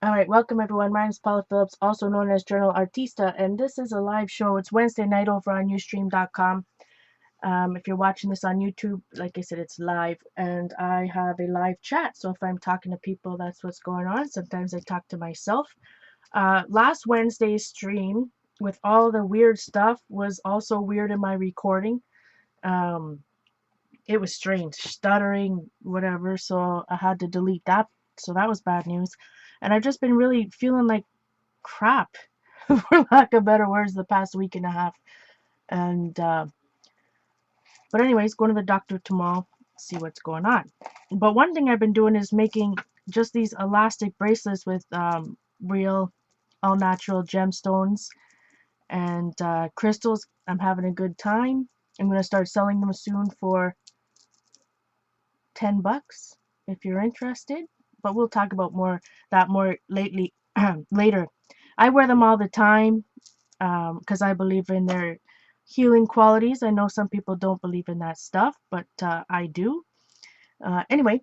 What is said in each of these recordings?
All right, welcome everyone. My name is Paula Phillips, also known as JournalArtista, and this is a live show. It's Wednesday night over on Ustream.com. If you're watching this on YouTube, like I said, it's live, and I have a live chat. So if I'm talking to people, that's what's going on. Sometimes I talk to myself. Last Wednesday's stream with all the weird stuff was also weird in my recording. Um, it was strange, stuttering, whatever. So I had to delete that. So that was bad news. And I've just been really feeling like crap, for lack of better words, the past week and a half. And but anyways, going to the doctor tomorrow, see what's going on. But one thing I've been doing is making just these elastic bracelets with real, all natural gemstones and crystals. I'm having a good time. I'm gonna start selling them soon for $10 if you're interested. But we'll talk about more lately later. I wear them all the time because I believe in their healing qualities. I know some people don't believe in that stuff, but I do. Anyway,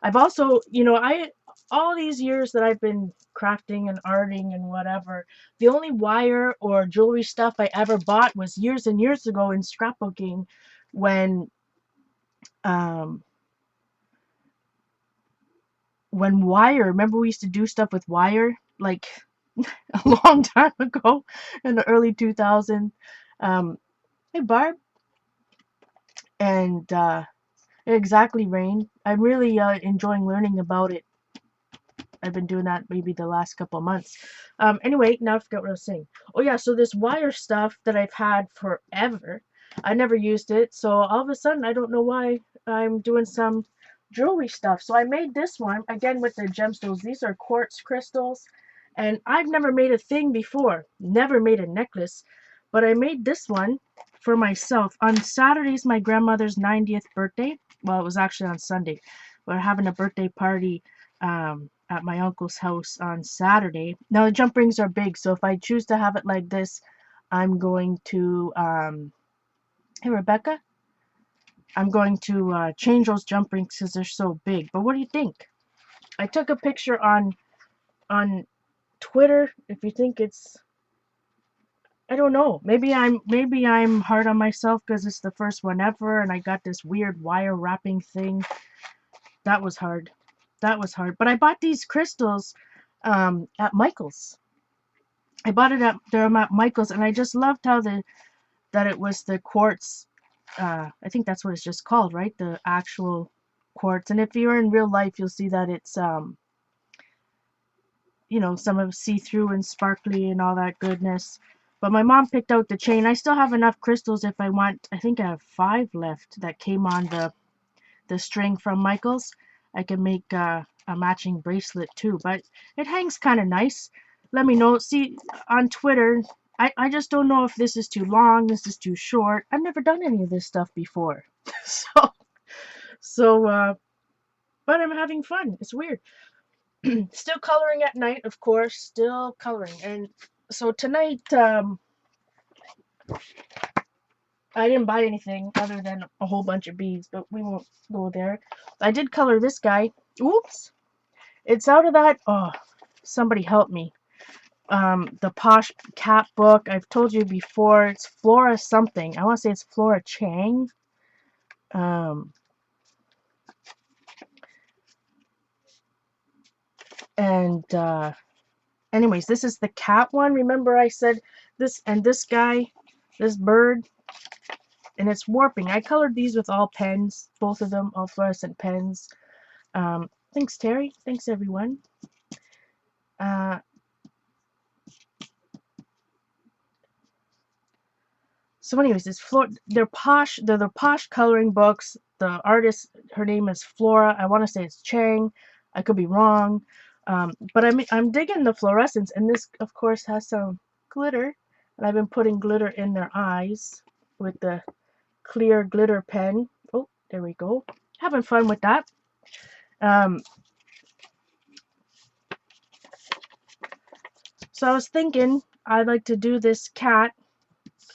I've also, I all these years that I've been crafting and arting and whatever, the only wire or jewelry stuff I ever bought was years and years ago in scrapbooking when um wire, remember we used to do stuff with wire like a long time ago in the early 2000s. Hey Barb, and exactly, Rain. I'm really enjoying learning about it. I've been doing that maybe the last couple of months. Anyway, now I forgot what I was saying. Oh yeah, so this wire stuff that I've had forever, I never used it. So all of a sudden, I don't know why I'm doing some jewelry stuff. So I made this one again with the gemstones. These are quartz crystals, and I've never made a thing before. Never made a necklace, but I made this one for myself on Saturday's my grandmother's 90th birthday. Well, it was actually on Sunday. We're having a birthday party at my uncle's house on Saturday. Now the jump rings are big, so if I choose to have it like this, I'm going to hey Rebecca, I'm going to change those jump rings because they're so big. But what do you think? I took a picture on Twitter. If you think it's, I don't know. Maybe I'm hard on myself because it's the first one ever, and I got this weird wire wrapping thing. That was hard. That was hard. But I bought these crystals at Michael's. I bought it at Michael's, and I just loved how that it was the quartz. I think that's what it's just called, right? The actual quartz. And if you're in real life, you'll see that it's some of see-through and sparkly and all that goodness. But my mom picked out the chain. I still have enough crystals if I want. I think I have 5 left that came on the string from Michael's. I can make a matching bracelet too, but it hangs kind of nice. Let me know. See, on Twitter, I just don't know if this is too long, this is too short. I've never done any of this stuff before. so, so, but I'm having fun. It's weird. Still coloring at night, of course, still coloring. And so tonight, I didn't buy anything other than a whole bunch of beads, but we won't go there. I did color this guy. Oops. It's out of that. Oh, somebody help me. The Posh Cat book. I've told you before. It's Flora something. I want to say it's Flora Chang. Um, and anyways, this is the cat one. Remember I said this and this guy, this bird, and it's warping. I colored these with all pens, both of them, all fluorescent pens. Thanks, Terry. Thanks, everyone. Uh, So anyways, they're the posh coloring books. The artist, her name is Flora. I want to say it's Chang. I could be wrong. But I'm digging the fluorescence, and this of course has some glitter, and I've been putting glitter in their eyes with the clear glitter pen. Oh, there we go. Having fun with that. Um, so I was thinking I'd like to do this cat.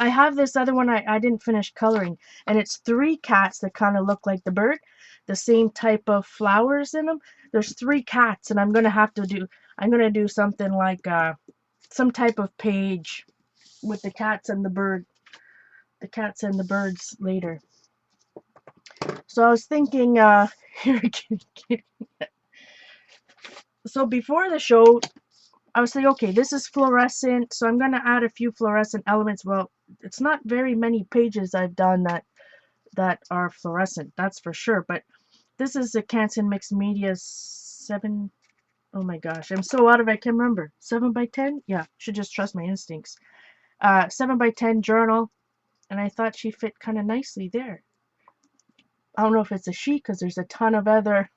I have this other one I didn't finish coloring, and it's 3 cats that kind of look like the bird. the same type of flowers in them. There's 3 cats, and I'm gonna do something like some type of page with the cats and the cats and the birds later. So I was thinking, here, so before the show, I was thinking, okay, this is fluorescent, so I'm gonna add a few fluorescent elements. Well, it's not very many pages I've done that are fluorescent, that's for sure. But this is a Canson Mixed Media 7. Oh my gosh, I'm so out of it, I can't remember. 7 by 10? Yeah, should just trust my instincts. 7 by 10 journal, and I thought she fit kind of nicely there. I don't know if it's a she because there's a ton of other.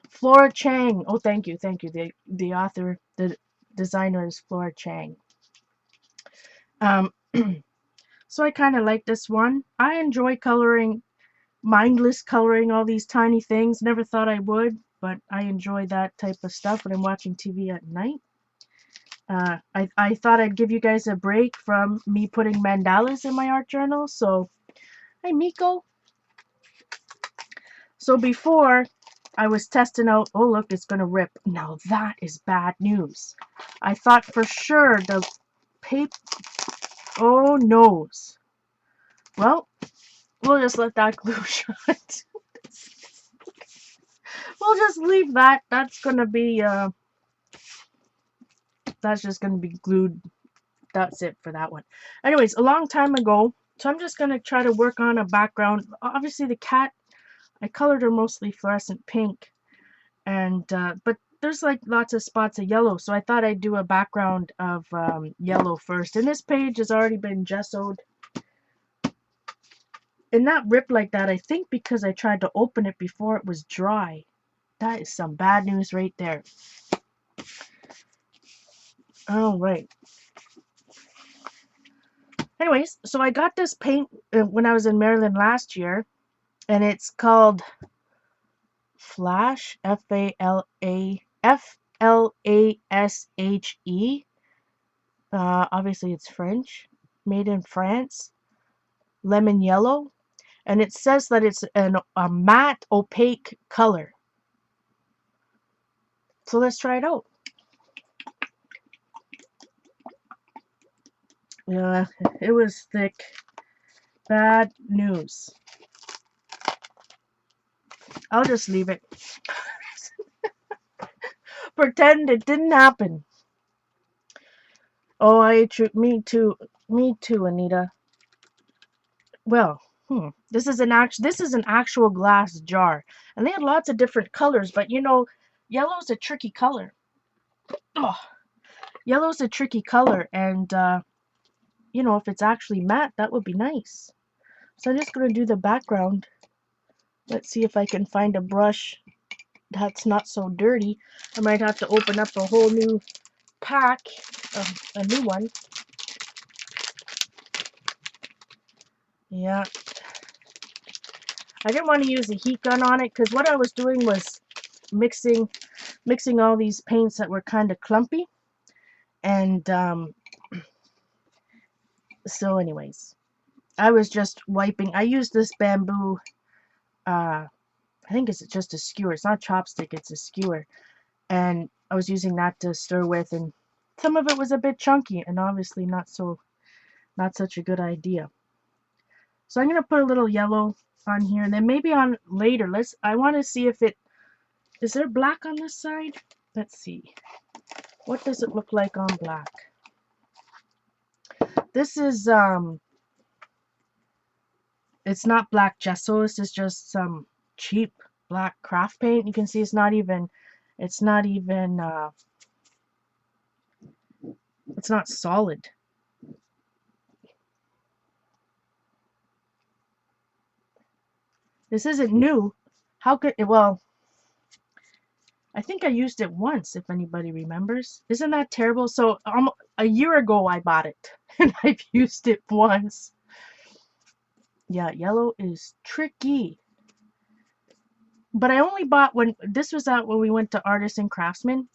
Flora Chang. Oh, thank you, thank you. The author, the designer is Flora Chang. So I kind of like this one. I enjoy coloring, mindless coloring all these tiny things. Never thought I would, but I enjoy that type of stuff when I'm watching TV at night. I thought I'd give you guys a break from me putting mandalas in my art journal. So, hi Miko. So before, I was testing out, oh look, it's gonna rip. Now that is bad news. I thought for sure the paper, oh noes. Well, we'll just let that glue shut. We'll just leave that. That's gonna be, that's just gonna be glued. That's it for that one. Anyways, a long time ago, so I'm just gonna try to work on a background. Obviously the cat, I colored her mostly fluorescent pink, and but there's like lots of spots of yellow, so I thought I'd do a background of yellow first. And this page has already been gessoed, and not ripped like that, I think because I tried to open it before it was dry. That is some bad news right there. All right. Anyways, so I got this paint when I was in Maryland last year, and it's called Flash, Flashe. Obviously it's French, made in France, lemon yellow, and it says that it's a matte opaque color. So let's try it out. Yeah, it was thick. Bad news. I'll just leave it. Pretend it didn't happen. Oh, me too, Anita. Well, this is an actual glass jar, and they had lots of different colors. But you know, yellow's a tricky color. Oh, yellow's a tricky color, and you know, if it's actually matte, that would be nice. So I'm just gonna do the background. Let's see if I can find a brush that's not so dirty. I might have to open up a whole new pack, a new one. Yeah. I didn't want to use a heat gun on it because what I was doing was mixing all these paints that were kind of clumpy. And so anyways, I was just wiping. I used this bamboo, I think it's just a skewer. It's not chopstick, it's a skewer. And I was using that to stir with, and some of it was a bit chunky and obviously not such a good idea. So I'm going to put a little yellow on here, and then maybe on later. I want to see if is there black on this side? Let's see. What does it look like on black? This is it's not black gesso. This is just some cheap black craft paint. You can see it's not solid. This isn't new. How could it? Well, I think I used it once, if anybody remembers. Isn't that terrible? So a year ago I bought it, and I've used it once. Yeah, yellow is tricky. But I only bought when this was out when we went to Artists and Craftsmen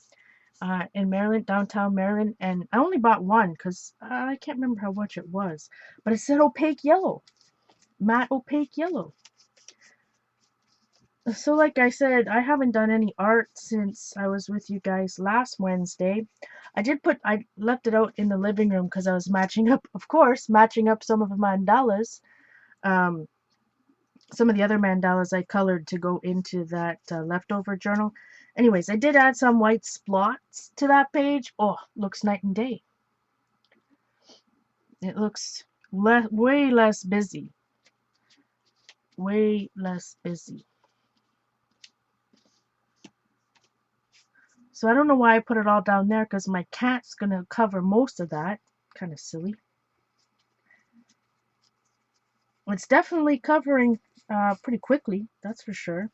in Maryland, downtown Maryland, and I only bought one because I can't remember how much it was. But it said opaque yellow, matte opaque yellow. So like I said, I haven't done any art since I was with you guys last Wednesday. I left it out in the living room because I was matching up, of course, matching up some of the mandalas. Um, some of the other mandalas I colored to go into that leftover journal. Anyways, I did add some white splots to that page. Oh, looks night and day. It looks way less busy. Way less busy. So I don't know why I put it all down there because my cat's going to cover most of that. Kind of silly. It's definitely covering pretty quickly, that's for sure.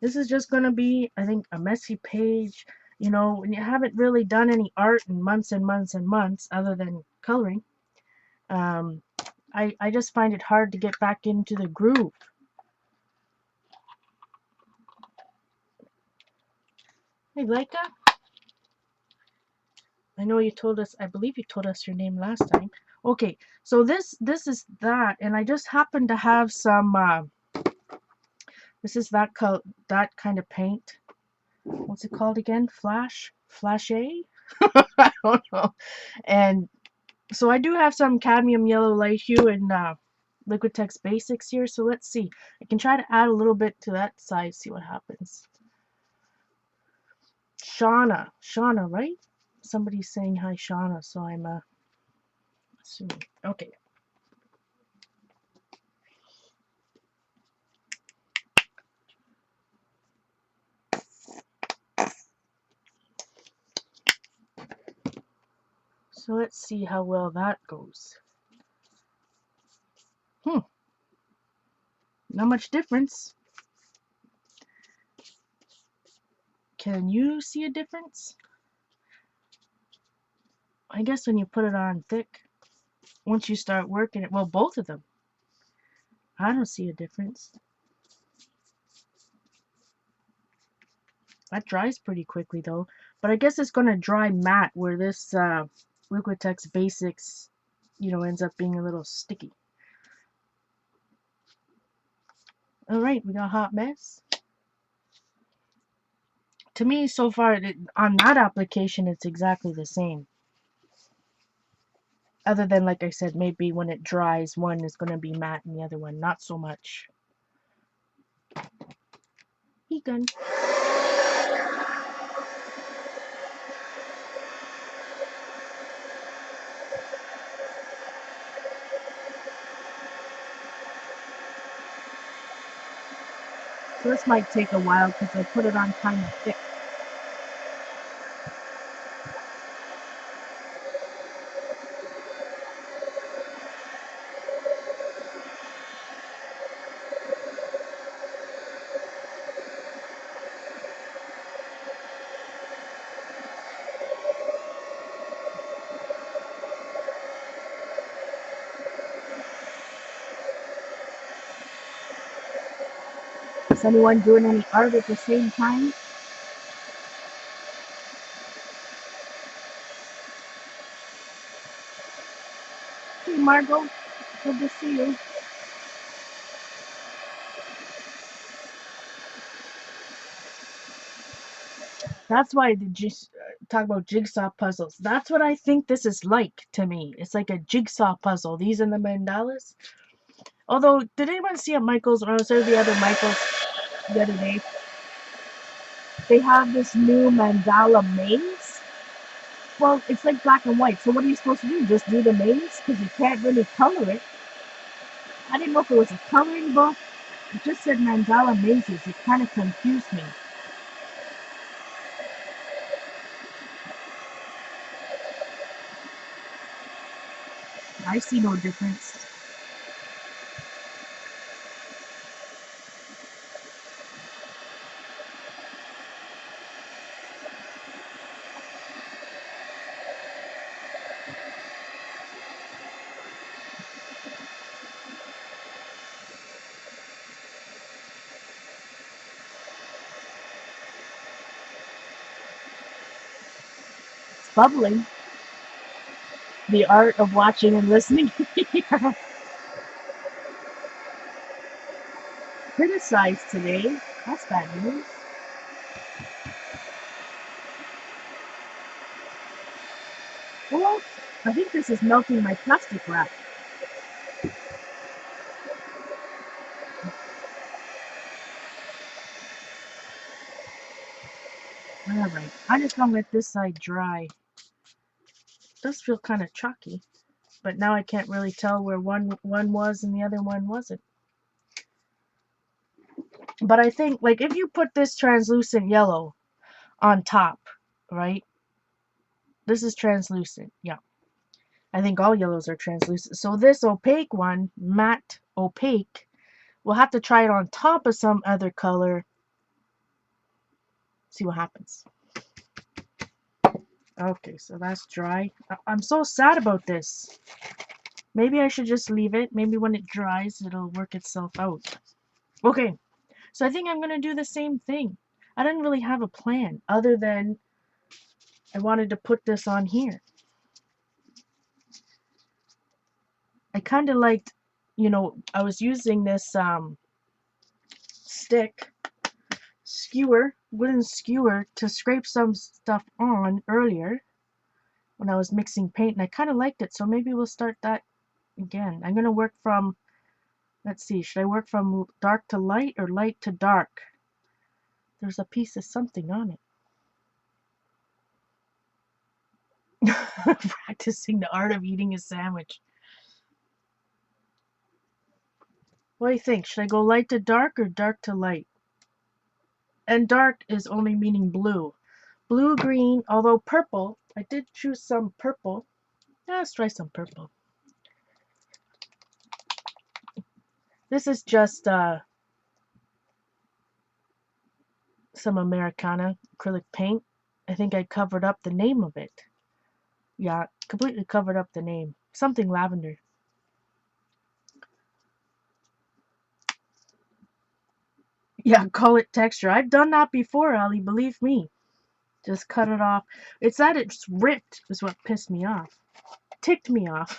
This is just going to be, I think, a messy page. You know, when you haven't really done any art in months and months and months other than coloring, um, I just find it hard to get back into the groove. Hey, Leica, I know you told us, I believe you told us your name last time. Okay, so this is that, and I just happen to have some, this is that kind of paint. What's it called again? Flashe? I don't know. And so I do have some cadmium yellow light hue and Liquitex Basics here. So let's see. I can try to add a little bit to that side, see what happens. Shauna, right? Somebody's saying hi, Shauna. So I'm assuming. Okay. So let's see how well that goes. Not much difference. Can you see a difference? I guess when you put it on thick, once you start working it, well, both of them. I don't see a difference. That dries pretty quickly though, but I guess it's gonna dry matte where this Liquitex Basics, you know, ends up being a little sticky. All right, we got Hot Mess. To me, so far, on that application, it's exactly the same. Other than, like I said, maybe when it dries, one is gonna be matte and the other one not so much. Heat gun. So this might take a while because I put it on kind of thick. Is anyone doing any art at the same time? Hey, Margot. Good to see you. That's why talk about jigsaw puzzles. That's what I think this is like to me. It's like a jigsaw puzzle. These and the mandalas. Although, did anyone see at Michael's, or was there the other Michael's the other day? They have this new mandala maze. Well, it's like black and white. So what are you supposed to do? Just do the maze? Because you can't really color it. I didn't know if it was a coloring book. It just said mandala mazes. It kind of confused me. I see no difference. It's bubbling. The art of watching and listening. criticized today. That's bad news. Well, I think this is melting my plastic wrap. Alright, I just gonna let this side dry. It does feel kind of chalky, but now I can't really tell where one was and the other one wasn't. But I think, like, if you put this translucent yellow on top, right? This is translucent, yeah. I think all yellows are translucent. So this opaque one, matte opaque, we'll have to try it on top of some other color. See what happens. Okay, so that's dry. I'm so sad about this. Maybe I should just leave it. Maybe when it dries, it'll work itself out. Okay, so I think I'm going to do the same thing. I didn't really have a plan other than I wanted to put this on here. I kind of liked, I was using this stick, wooden skewer, to scrape some stuff on earlier when I was mixing paint, and I kind of liked it, so maybe we'll start that again. I'm going to work from, let's see, should I work from dark to light or light to dark? There's a piece of something on it. Practicing the art of eating a sandwich. What do you think? Should I go light to dark or dark to light? And dark is only meaning blue. Blue, green, although purple. I did choose some purple. Let's try some purple. This is just some Americana acrylic paint. I think I covered up the name of it. Yeah, completely covered up the name. Something lavender. Yeah, call it texture. I've done that before, Ali, believe me. Just cut it off. It's that it's ripped is what pissed me off. Ticked me off.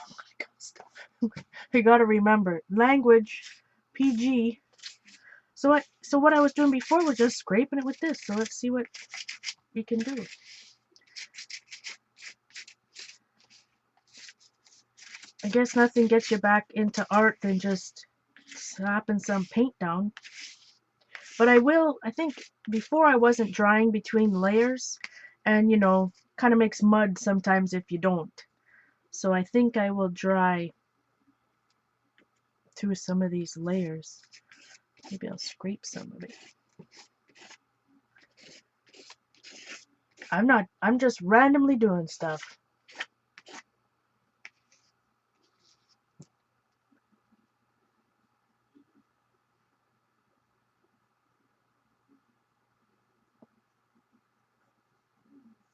I gotta remember. Language, PG. So what I was doing before was just scraping it with this. So let's see what we can do. I guess nothing gets you back into art than just slapping some paint down. But I think before I wasn't drying between layers, and kind of makes mud sometimes if you don't. So I think I will dry through some of these layers. Maybe I'll scrape some of it. I'm just randomly doing stuff.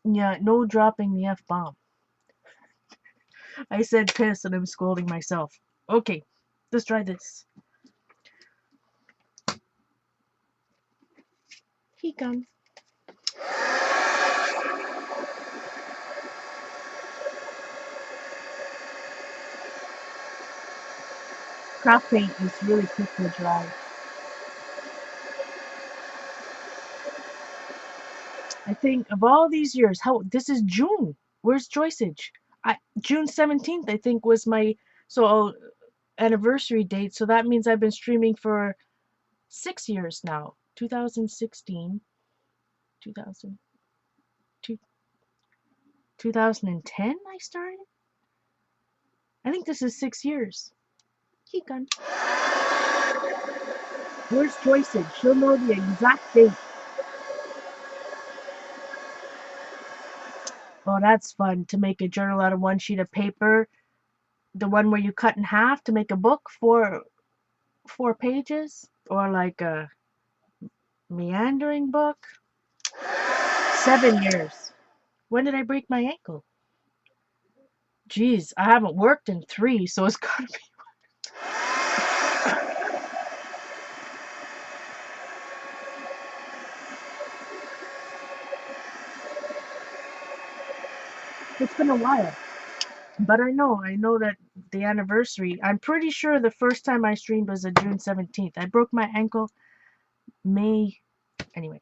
Yeah, no dropping the F-bomb. I said piss and I'm scolding myself. Okay, let's try this. He comes. Craft paint is really quick to dry. I think of all these years, this is June. Where's Joyceage? June 17th, I think, was my anniversary date. So that means I've been streaming for 6 years now. 2016, 2000, 2010 I started. I think this is 6 years. He gone. Where's Joyceage? She'll know the exact date. Oh, that's fun to make a journal out of one sheet of paper. The one where you cut in half to make a book for 4 pages, or like a meandering book. 7 years. When did I break my ankle? Geez, I haven't worked in 3, so it's gotta be. It's been a while. But I know that the anniversary. I'm pretty sure the first time I streamed was on June 17th. I broke my ankle May. Anyway,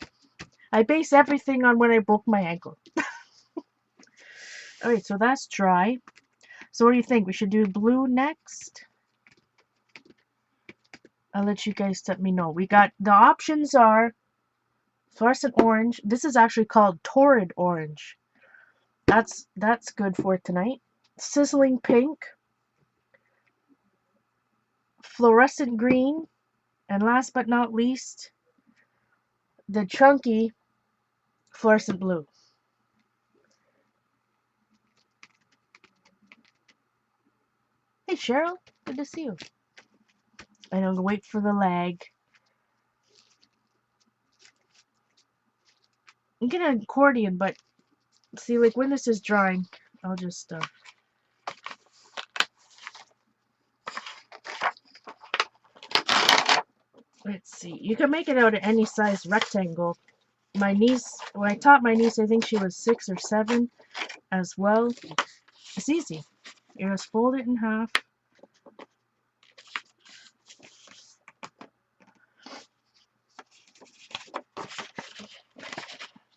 I base everything on when I broke my ankle. Alright, so that's dry. So what do you think? We should do blue next? I'll let you guys let me know. We got, the options are fluorescent orange. This is actually called torrid orange. That's good for tonight. Sizzling pink, fluorescent green, and last but not least, the chunky fluorescent blue. Hey Cheryl, good to see you. I don't wait for the lag. I'm getting an accordion, but see, like when this is drying, I'll just let's see. You can make it out of any size rectangle. My niece, when I taught my niece, I think she was 6 or 7 as well. It's easy. You just fold it in half.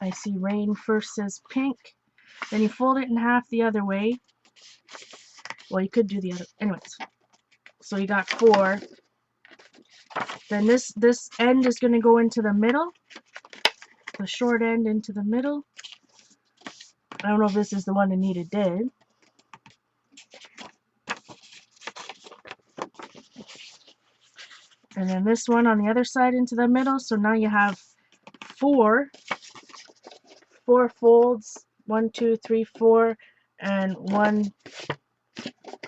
I see Rain first says pink. Then you fold it in half the other way. Well, you could do the other. Anyways. So you got 4. Then this end is going to go into the middle. The short end into the middle. I don't know if this is the one Anita did. And then this one on the other side into the middle. So now you have 4 folds. 1, 2, 3, 4, and 1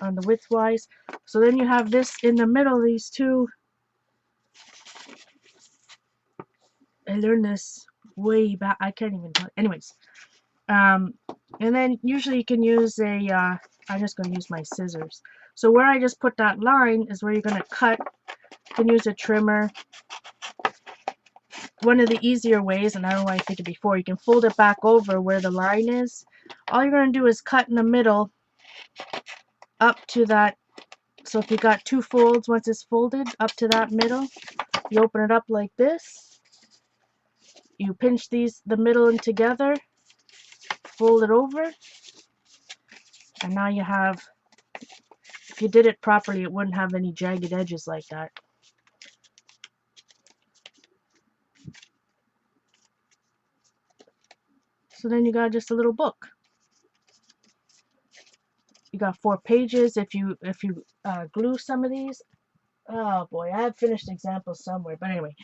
on the widthwise. So then you have this in the middle, these two. I learned this way back. I can't even tell. Anyways, and then usually you can use a. I'm just going to use my scissors. So where I just put that line is where you're going to cut. You can use a trimmer. One of the easier ways, and I don't know why I think it before, you can fold it back over where the line is. All you're going to do is cut in the middle up to that. So if you got 2 folds, once it's folded up to that middle, you open it up like this. You pinch the middle in together, fold it over, and now you have, if you did it properly, it wouldn't have any jagged edges like that. So then you got just a little book. You got 4 pages. If you glue some of these, oh boy, I have finished examples somewhere. But anyway,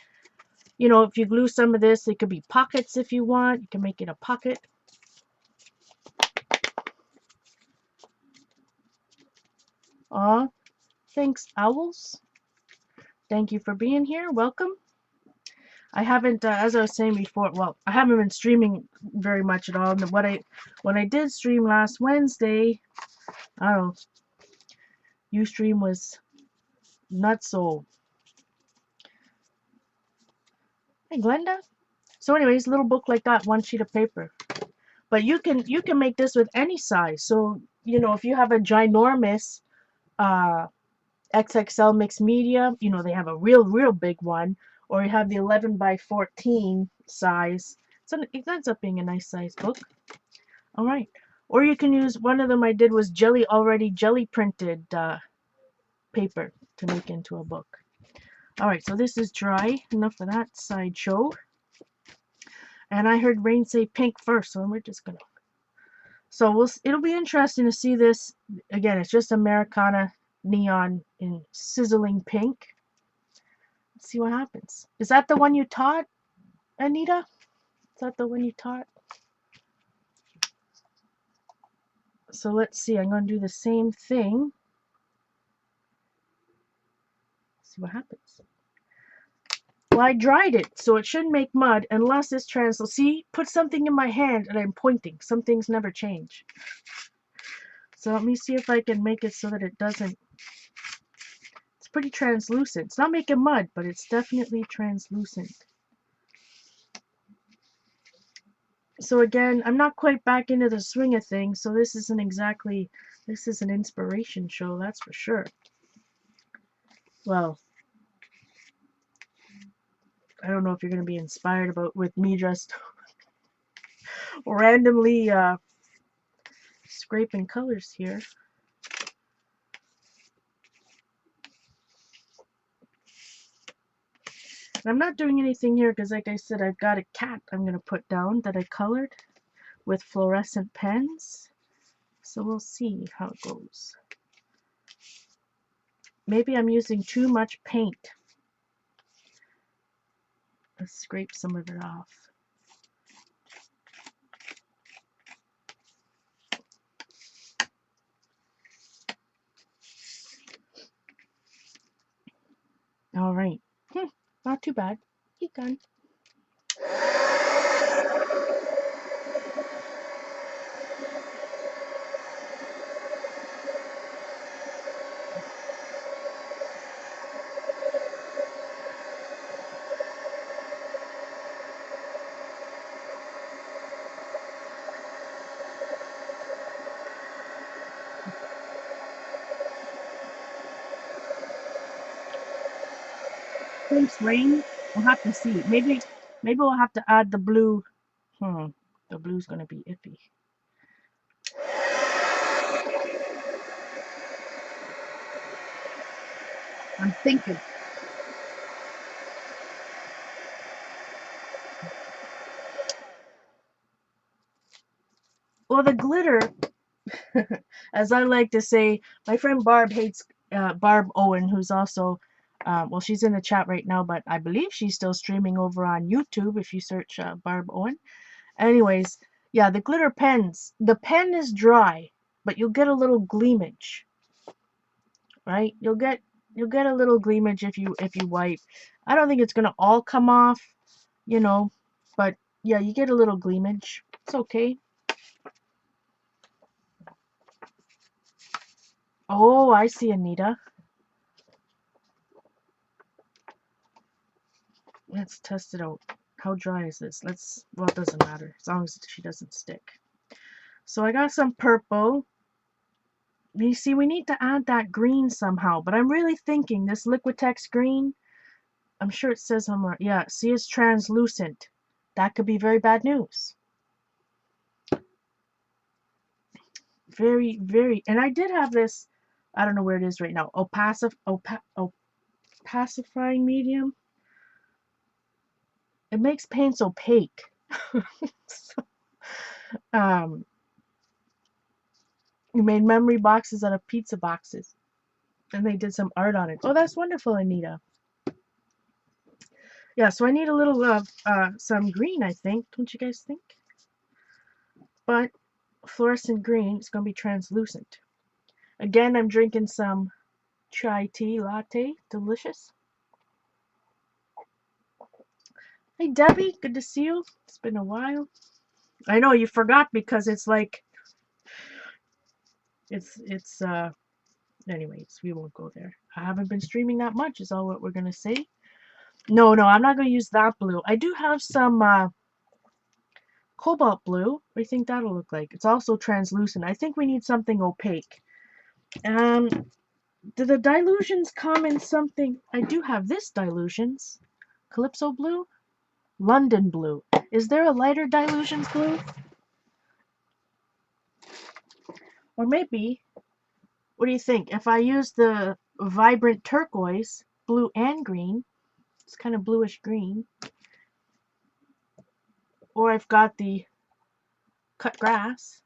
you know, if you glue some of this, it could be pockets if you want. You can make it a pocket. Aw, thanks, Owls. Thank you for being here. Welcome. I haven't, as I was saying before, well, I haven't been streaming very much at all. And when I did stream last Wednesday, I don't know, Ustream was not so. Hey, Glenda. So anyways, little book like that, 1 sheet of paper. But you can make this with any size. So, you know, if you have a ginormous XXL mixed media, you know, they have a real big one, or you have the 11 by 14 size. So it ends up being a nice size book. All right. Or you can use, one of them I did was already jelly printed paper to make into a book. All right, so this is dry. Enough of that sideshow. And I heard Rain say pink first, so we're just gonna. So it'll be interesting to see this. Again, it's just Americana neon in sizzling pink. Let's see what happens. Is that the one you taught, Anita? Is that the one you taught? So let's see. I'm going to do the same thing. See what happens. Well, I dried it, so it shouldn't make mud unless it's translucent. See, put something in my hand and I'm pointing. Some things never change. So let me see if I can make it so that it doesn't. It's pretty translucent. It's not making mud, but it's definitely translucent. So again, I'm not quite back into the swing of things, so this isn't exactly, this is an inspiration show, that's for sure. Well, I don't know if you're going to be inspired about with me just randomly scraping colors here. And I'm not doing anything here because, like I said, I've got a cat I'm going to put down that I colored with fluorescent pens. So we'll see how it goes. Maybe I'm using too much paint. Let's scrape some of it off. All right. Not too bad. Keep going. Thanks, Rain. We'll have to see. Maybe we'll have to add the blue. The blue's gonna be iffy. I'm thinking. Well, the glitter, as I like to say, my friend Barb hates Barb Owen, who's also, well, she's in the chat right now, but I believe she's still streaming over on YouTube if you search Barb Owen. Anyways, yeah, the glitter pens, the pen is dry, but you'll get a little gleamage, right? You'll get a little gleamage if you wipe. I don't think it's gonna all come off, you know, but yeah, you get a little gleamage. It's okay. Oh, I see, Anita. Let's test it out. How dry is this? Well, it doesn't matter as long as she doesn't stick. So I got some purple. You see, we need to add that green somehow, but I'm really thinking this Liquitex green, I'm sure it says somewhere. Yeah, see, it's translucent. That could be very bad news. Very, very. And I did have this, I don't know where it is right now, opacifying medium. It makes paints opaque. So, we made memory boxes out of pizza boxes. And they did some art on it. Oh, that's wonderful, Anita. Yeah, so I need a little of some green, I think. Don't you guys think? But fluorescent green is going to be translucent. Again, I'm drinking some chai tea latte. Delicious. Hey, Debbie. Good to see you. It's been a while. I know you forgot because it's like, anyways, we won't go there. I haven't been streaming that much is all what we're going to say. No, I'm not going to use that blue. I do have some cobalt blue. What do you think that'll look like? It's also translucent. I think we need something opaque. Do the dilutions come in something? I do have this dilutions. Calypso blue? London blue. Is there a lighter dilutions blue? Or maybe, what do you think? If I use the vibrant turquoise, blue and green, it's kind of bluish green. Or I've got the cut grass.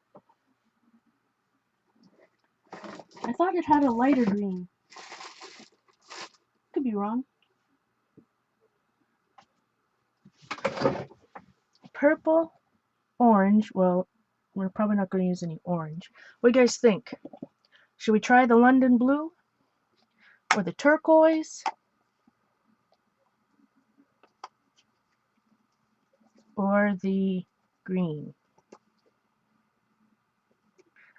I thought it had a lighter green. Could be wrong. Purple, orange. Well, we're probably not going to use any orange. What do you guys think? Should we try the London blue? Or the turquoise? Or the green?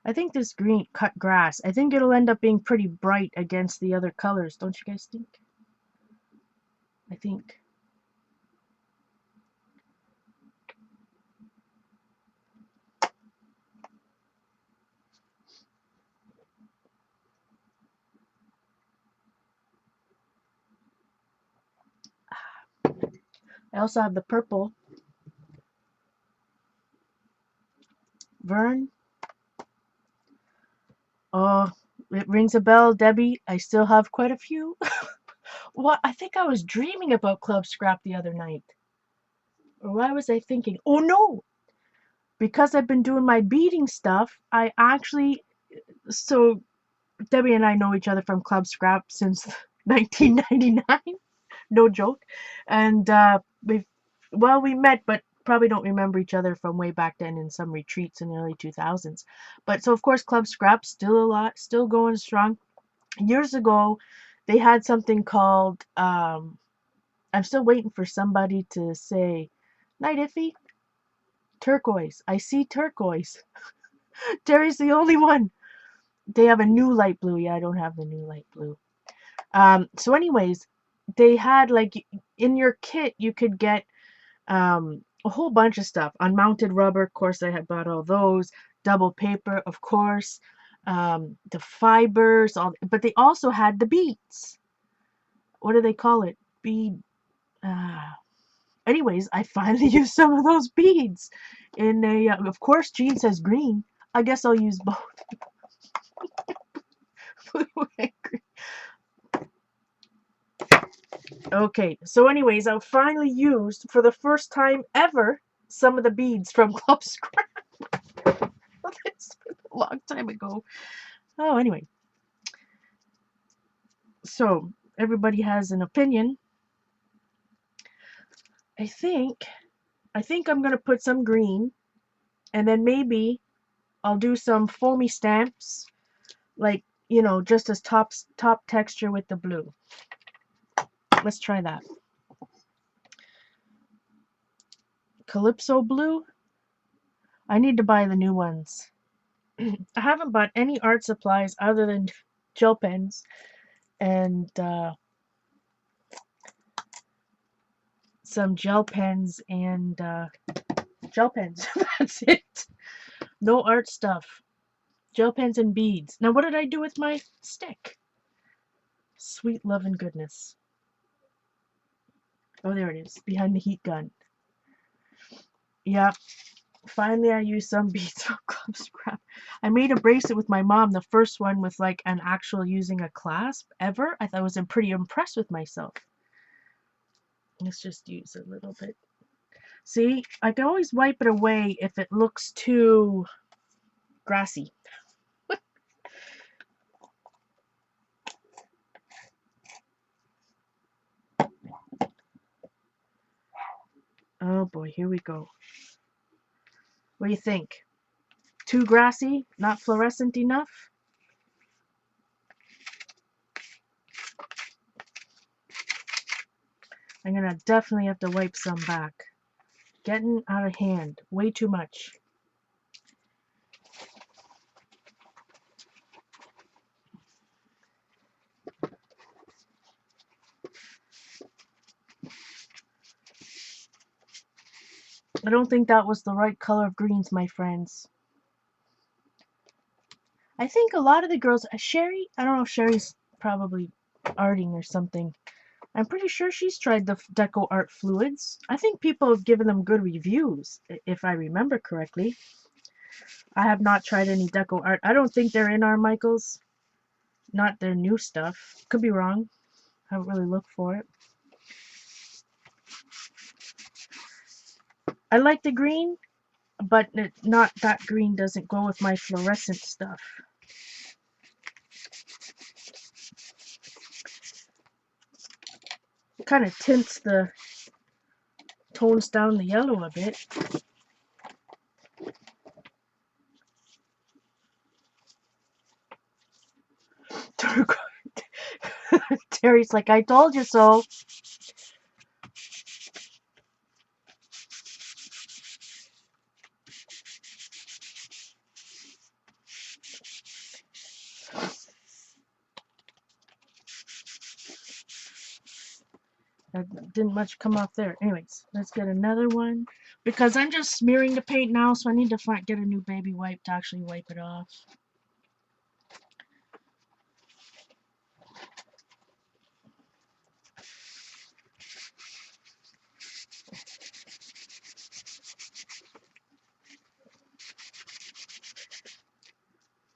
I think this green cut grass, I think it'll end up being pretty bright against the other colors. Don't you guys think? I think. I also have the purple. Vern. Oh, it rings a bell, Debbie. I still have quite a few. What? I think I was dreaming about Club Scrap the other night. Or why was I thinking? Oh no! Because I've been doing my beading stuff, I actually. So, Debbie and I know each other from Club Scrap since 1999. No joke. And we met, but probably don't remember each other from way back then in some retreats in the early 2000s. But so, of course, Club Scrap still a lot, still going strong. Years ago, they had something called, I'm still waiting for somebody to say, Night Iffy, turquoise. I see turquoise. Terry's the only one. They have a new light blue. Yeah, I don't have the new light blue. So anyways, they had like in your kit you could get a whole bunch of stuff. Unmounted rubber, of course, I had bought all those. Double paper, of course. The fibers, but they also had the beads. What do they call it? Bead. Uh, Anyways, I finally used some of those beads in a. Of course, Jean says green. I guess I'll use both. Blue and green. Okay, so anyways, I finally used for the first time ever some of the beads from Club Scrap. It's been a long time ago. Oh, anyway, so everybody has an opinion. I think I'm gonna put some green, and then maybe I'll do some foamy stamps, like just as top texture with the blue. Let's try that. Calypso blue. I need to buy the new ones. I haven't bought any art supplies other than gel pens and some gel pens and gel pens. That's it. No art stuff. Gel pens and beads. Now, what did I do with my stick? Sweet love and goodness. Oh, there it is, behind the heat gun. Yeah, finally I used some beads from Club Scrap. I made a bracelet with my mom, the first one with like an actual using a clasp ever. I thought I was pretty impressed with myself. Let's just use a little bit. See, I can always wipe it away if it looks too grassy. Oh boy, here we go. What do you think? Too grassy? Not fluorescent enough? I'm gonna definitely have to wipe some back. Getting out of hand. Way too much. I don't think that was the right color of greens, my friends. I think a lot of the girls, Sherry, I don't know if Sherry's probably arting or something. I'm pretty sure she's tried the Deco Art fluids. I think people have given them good reviews, if I remember correctly. I have not tried any Deco Art. I don't think they're in our Michaels. Not their new stuff. Could be wrong. I haven't really looked for it. I like the green, but not that green doesn't go with my fluorescent stuff. It kind of tints the tones down the yellow a bit. Terry's like, I told you so. Didn't much come off there. Anyways, let's get another one. Because I'm just smearing the paint now, so I need to get a new baby wipe to actually wipe it off.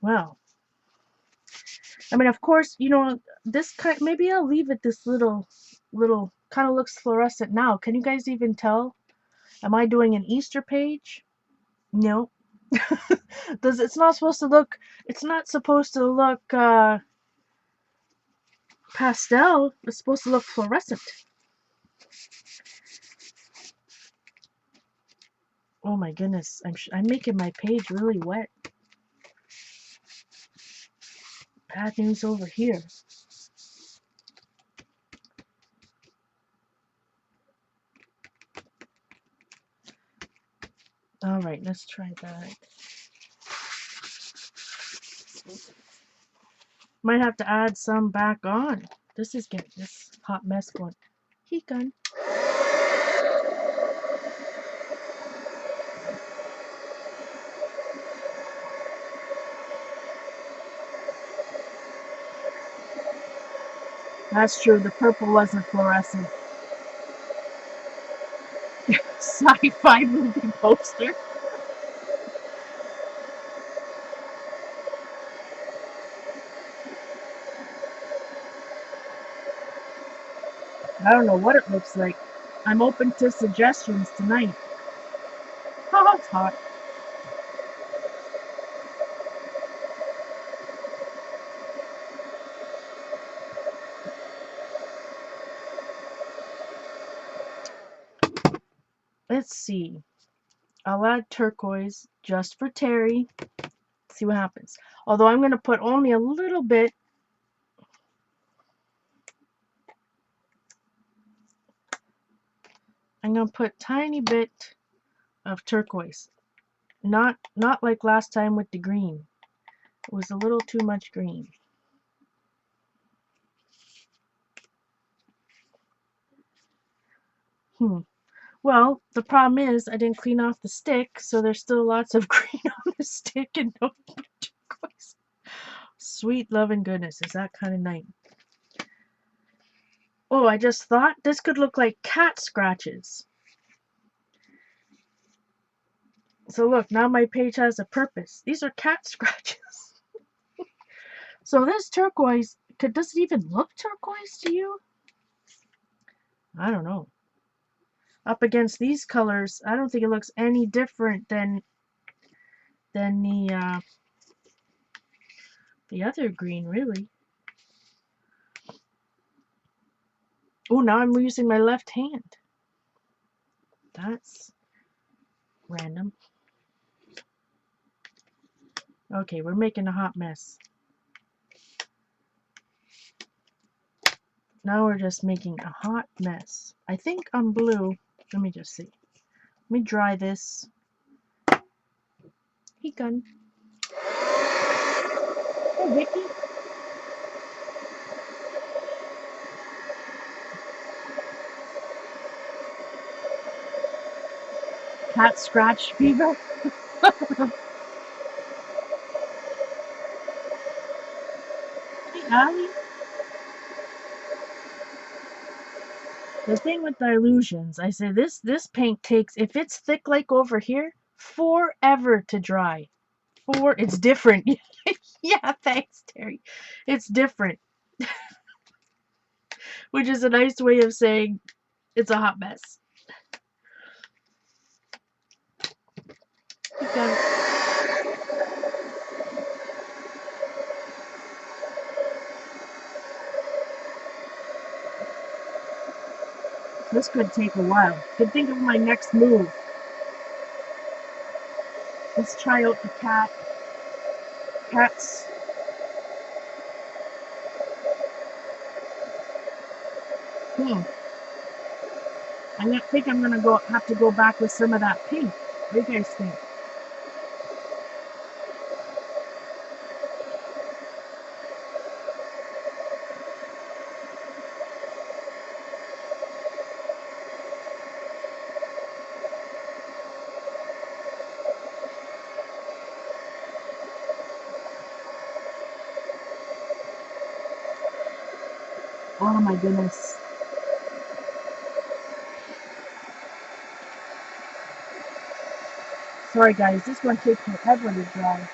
Well, I mean, of course, you know, this kind, maybe I'll leave it this little, kind of looks fluorescent now. Can you guys even tell? Am I doing an Easter page? No. It's not supposed to look, it's not supposed to look, pastel. It's supposed to look fluorescent. Oh my goodness, I'm making my page really wet. Bad news over here. All right, let's try that. Might have to add some back on. This is getting this hot mess going. Heat gun. That's true. The purple wasn't fluorescent. Sci-fi movie poster. I don't know what it looks like. I'm open to suggestions tonight. Oh, it's hot. Let's see. I'll add turquoise just for Terry. See what happens. Although I'm going to put only a little bit. I'm going to put tiny bit of turquoise. Not like last time with the green. It was a little too much green. Well, the problem is I didn't clean off the stick, so there's still lots of green on the stick and no turquoise. Sweet love and goodness, is that kind of night? Oh, I just thought this could look like cat scratches. So look, now my page has a purpose. These are cat scratches. So this turquoise, does it even look turquoise to you? I don't know. Up against these colors, I don't think it looks any different than the other green, really. Oh, now I'm using my left hand. That's random. Okay, we're making a hot mess. Now we're just making a hot mess. I think I'm blue. Let me just see. Let me dry this. Heat gun. Oh, Vicky. Cat scratch fever. Hey, Allie. The thing with the illusions, I say this paint takes, if it's thick like over here, forever to dry. It's different. Yeah, thanks, Terry. It's different. Which is a nice way of saying it's a hot mess. This could take a while. Could think of my next move. Let's try out the cats. I think I'm gonna have to go back with some of that pink. What do you guys think? Oh my goodness. Sorry guys, this one takes forever to dry.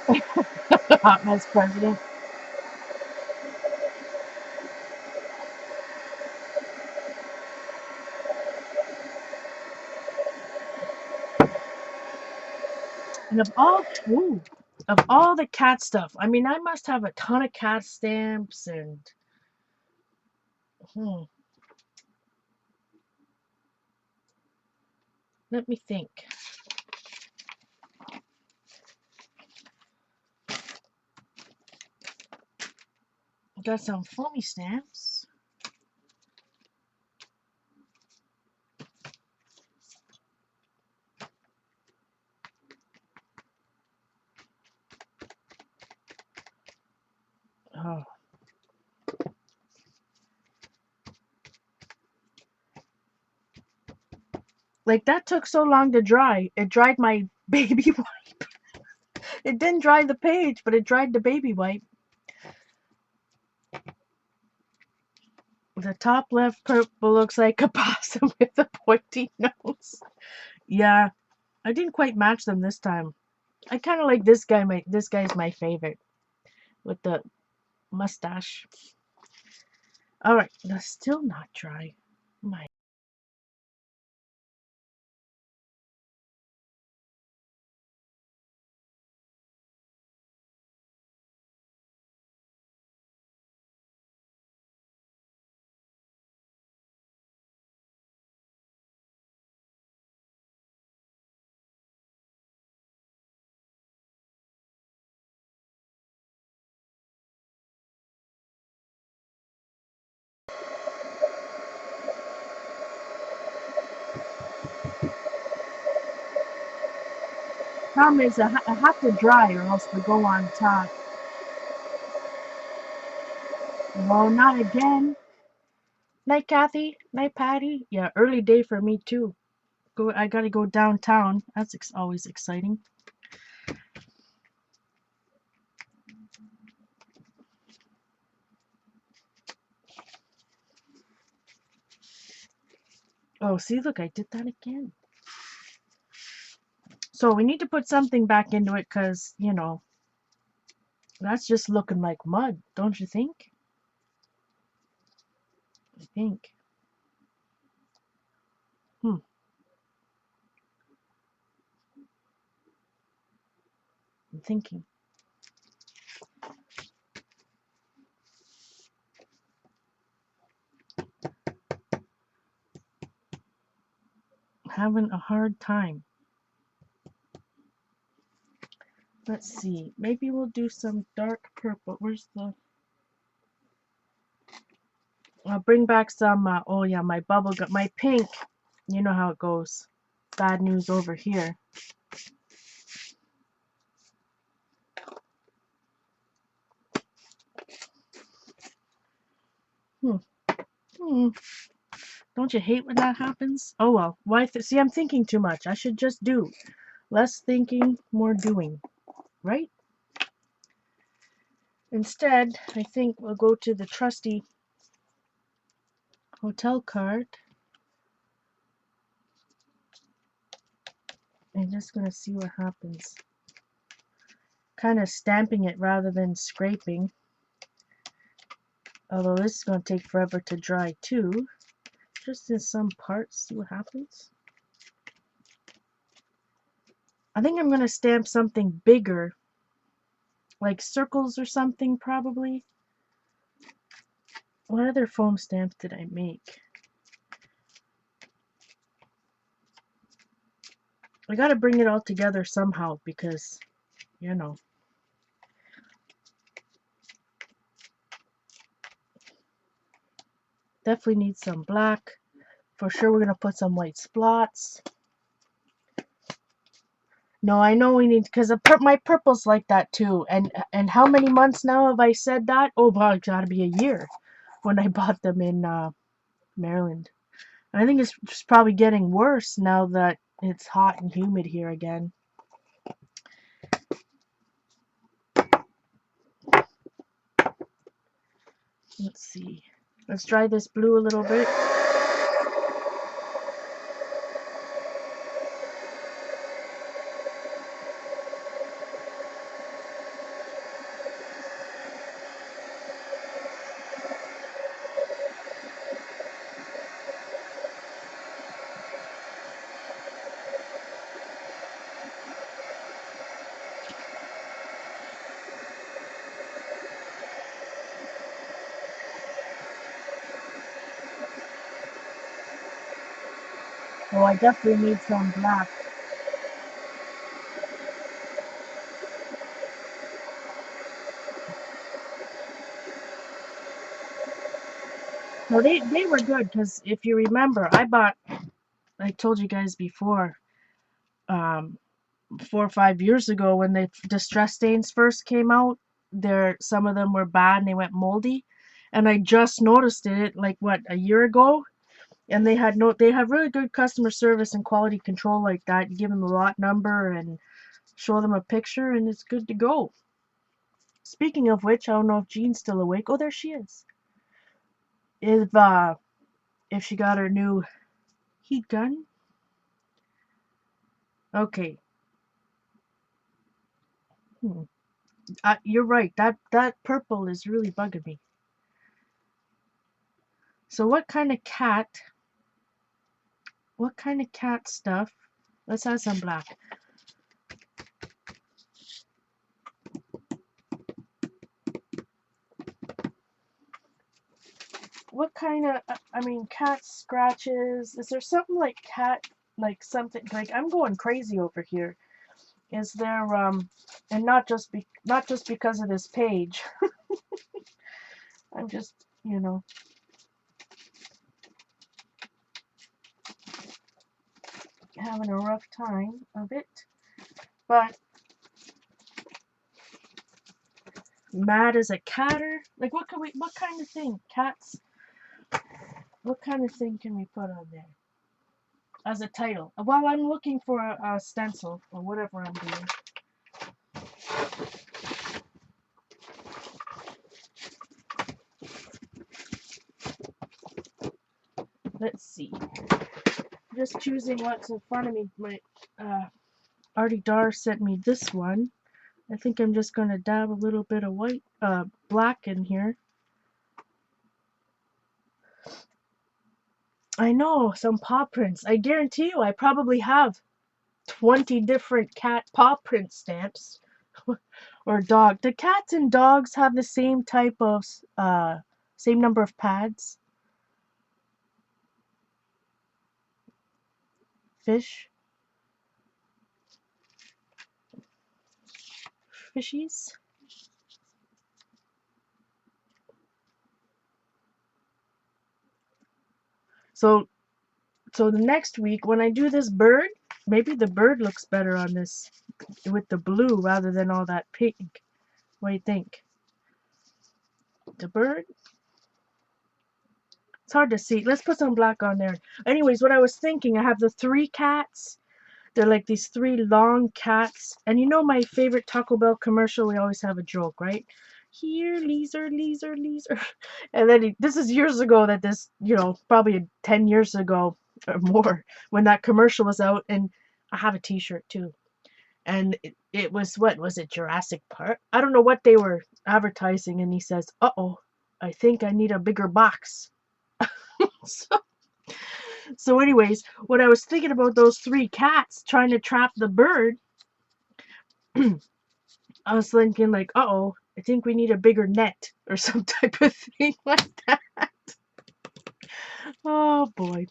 Hot mess president. And ooh, of all the cat stuff, I mean, I must have a ton of cat stamps and, hmm, let me think. Got some foamy stamps. Oh, like that took so long to dry. It dried my baby wipe. It didn't dry the page, but it dried the baby wipe. The top left purple looks like a possum with a pointy nose. Yeah, I didn't quite match them this time. I kind of like this guy. This guy's my favorite with the mustache. All right, that's still not dry. My problem is I have to dry or else they go on top. No, not again. Night, Kathy. Night, Patty. Yeah, early day for me too. I gotta go downtown. That's always exciting. Oh, see, look, I did that again. So we need to put something back into it because, that's just looking like mud, don't you think? I think. Hmm, I'm thinking. Having a hard time. Let's see. Maybe we'll do some dark purple. Where's the... I'll bring back some, oh yeah, my bubble gum, my pink. You know how it goes. Bad news over here. Hmm. Hmm. Don't you hate when that happens? Oh well. Why? See, I'm thinking too much. I should just do. Less thinking, more doing. Right? Instead, I think we'll go to the trusty hotel card. I'm just going to see what happens. Kind of stamping it rather than scraping. Although this is going to take forever to dry too. Just in some parts, see what happens. I think I'm going to stamp something bigger. Like circles or something probably. What other foam stamps did I make? I got to bring it all together somehow because, you know. Definitely need some black. For sure we're going to put some white spots. No, I know we need, because my purple's like that too. And how many months now have I said that? Oh, wow, it's got to be a year when I bought them in Maryland. And I think it's just probably getting worse now that it's hot and humid here again. Let's see. Let's dry this blue a little bit. So I definitely need some black. No, they were good because if you remember, I told you guys before, um, 4 or 5 years ago when the distress stains first came out, some of them were bad and they went moldy, and I just noticed it like what, a year ago, and they have really good customer service and quality control like that. You give them the lot number and show them a picture and it's good to go. Speaking of which, I don't know if Jean's still awake. Oh, there she is. If she got her new heat gun. Okay. Hmm. You're right. That purple is really bugging me. So what kind of cat? What kind of cat stuff? Let's add some black. What kind of? I mean, cat scratches. Is there something like cat? Like something like I'm going crazy over here. Is there and not just because of this page. I'm just, having a rough time of it. But mad as a catter. Like what kind of thing? Cats. What kind of thing can we put on there as a title? While I'm looking for a stencil or whatever I'm doing. Let's see. Just choosing what's in front of me. My Artie Dar sent me this one. I think I'm just gonna dab a little bit of black in here. I know, some paw prints. I guarantee you I probably have 20 different cat paw print stamps. Or dog. Do cats and dogs have the same type of, same number of pads? Fish? Fishies? So, so the next week when I do this bird, maybe the bird looks better on this with the blue rather than all that pink. What do you think? The bird? It's hard to see. Let's put some black on there. Anyways, what I was thinking, I have the three cats. They're like these three long cats. And you know my favorite Taco Bell commercial? We always have a joke, right? Here, Leezer, Leezer, Leezer. And then this is years ago that this, probably 10 years ago or more when that commercial was out. And I have a t-shirt too. And it was, what was it, Jurassic Park? I don't know what they were advertising. And he says, uh-oh, I think I need a bigger box. So, so anyways, when I was thinking about those three cats trying to trap the bird, I was thinking like, uh-oh, I think we need a bigger net or some type of thing like that. Oh boy.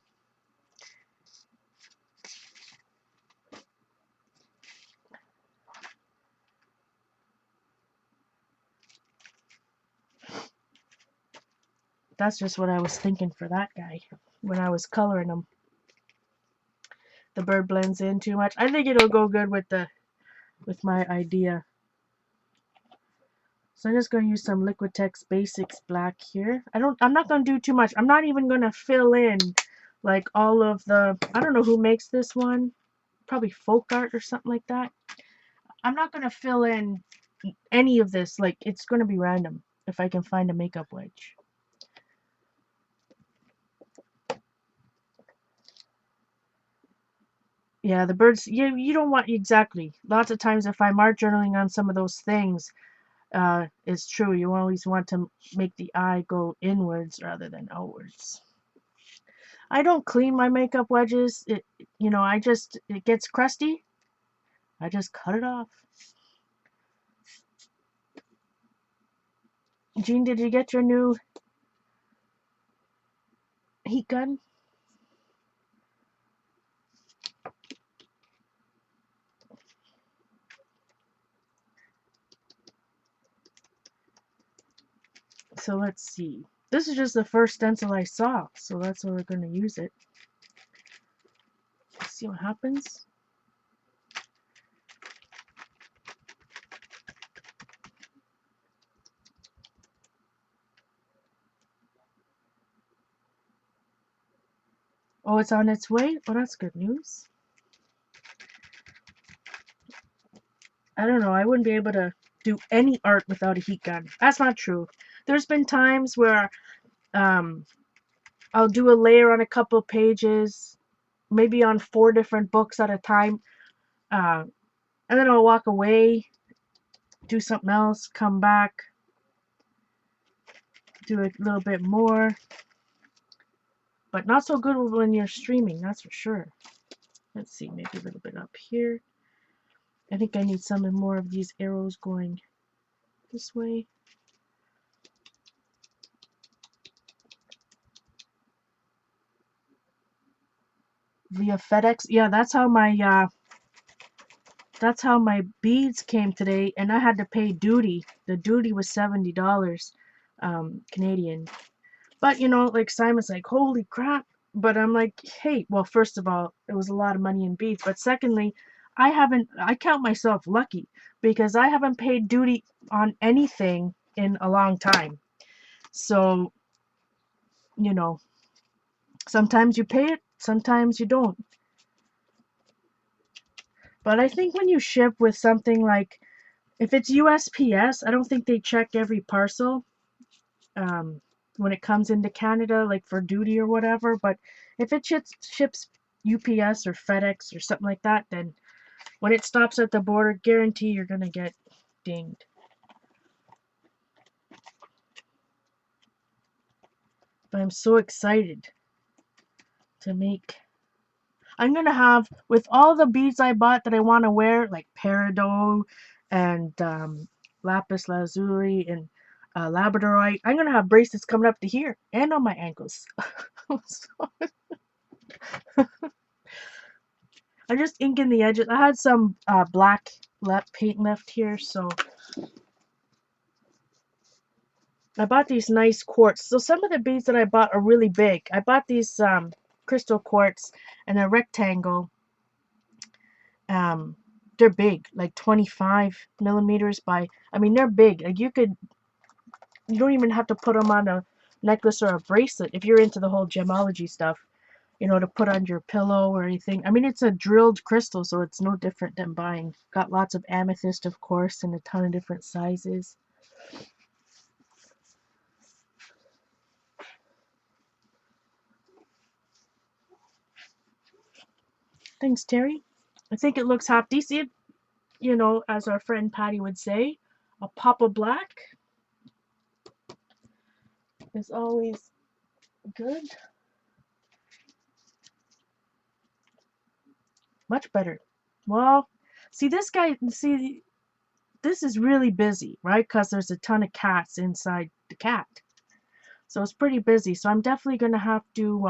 That's just what I was thinking for that guy when I was coloring him. The bird blends in too much. I think it'll go good with my idea. So I'm just going to use some Liquitex Basics black here. I'm not going to do too much. I'm not even going to fill in like all of the, I don't know who makes this one. Probably folk art or something like that. I'm not going to fill in any of this. Like, it's going to be random if I can find a makeup wedge. Yeah, the birds, you don't want, exactly. Lots of times if I'm art journaling on some of those things, it's true. You always want to make the eye go inwards rather than outwards. I don't clean my makeup wedges. It gets crusty. I just cut it off. Jean, did you get your new heat gun? So let's see. This is just the first stencil I saw, so that's why we're going to use it. Let's see what happens. Oh, it's on its way? Oh, that's good news. I don't know, I wouldn't be able to do any art without a heat gun. That's not true. There's been times where I'll do a layer on a couple pages, maybe on 4 different books at a time, and then I'll walk away, do something else, come back, do a little bit more. But not so good when you're streaming, that's for sure. Let's see, maybe a little bit up here. I think I need some more of these arrows going this way. Via FedEx. Yeah, that's how my beads came today, and I had to pay duty. The duty was $70 Canadian. But you know, like Simon's like, holy crap. But I'm like, hey, well, first of all, it was a lot of money in beads. But secondly, I count myself lucky because I haven't paid duty on anything in a long time. So, you know, sometimes you pay it, sometimes you don't. But I think when you ship with something like, if it's USPS, I don't think they check every parcel when it comes into Canada, like for duty or whatever. But if it ships UPS or FedEx or something like that, then when it stops at the border, guarantee you're going to get dinged. But I'm so excited to make. I'm going to have, with all the beads I bought that I want to wear, like peridot and lapis lazuli and labradorite, I'm going to have bracelets coming up to here and on my ankles. I'm just inking the edges. I had some black paint left here, so I bought these nice quartz. So some of the beads that I bought are really big. I bought these crystal quartz and a rectangle. They're big, like 25 millimeters by. I mean, they're big. Like you don't even have to put them on a necklace or a bracelet if you're into the whole gemology stuff. You know, to put on your pillow or anything. I mean, it's a drilled crystal, so it's no different than buying. Got lots of amethyst, of course, in a ton of different sizes. Thanks, Terry. I think it looks half decent. You know, as our friend Patty would say, a pop of black is always good. Much better. Well, see, this is really busy, right? Because there's a ton of cats inside the cat. So it's pretty busy. So I'm definitely going to have to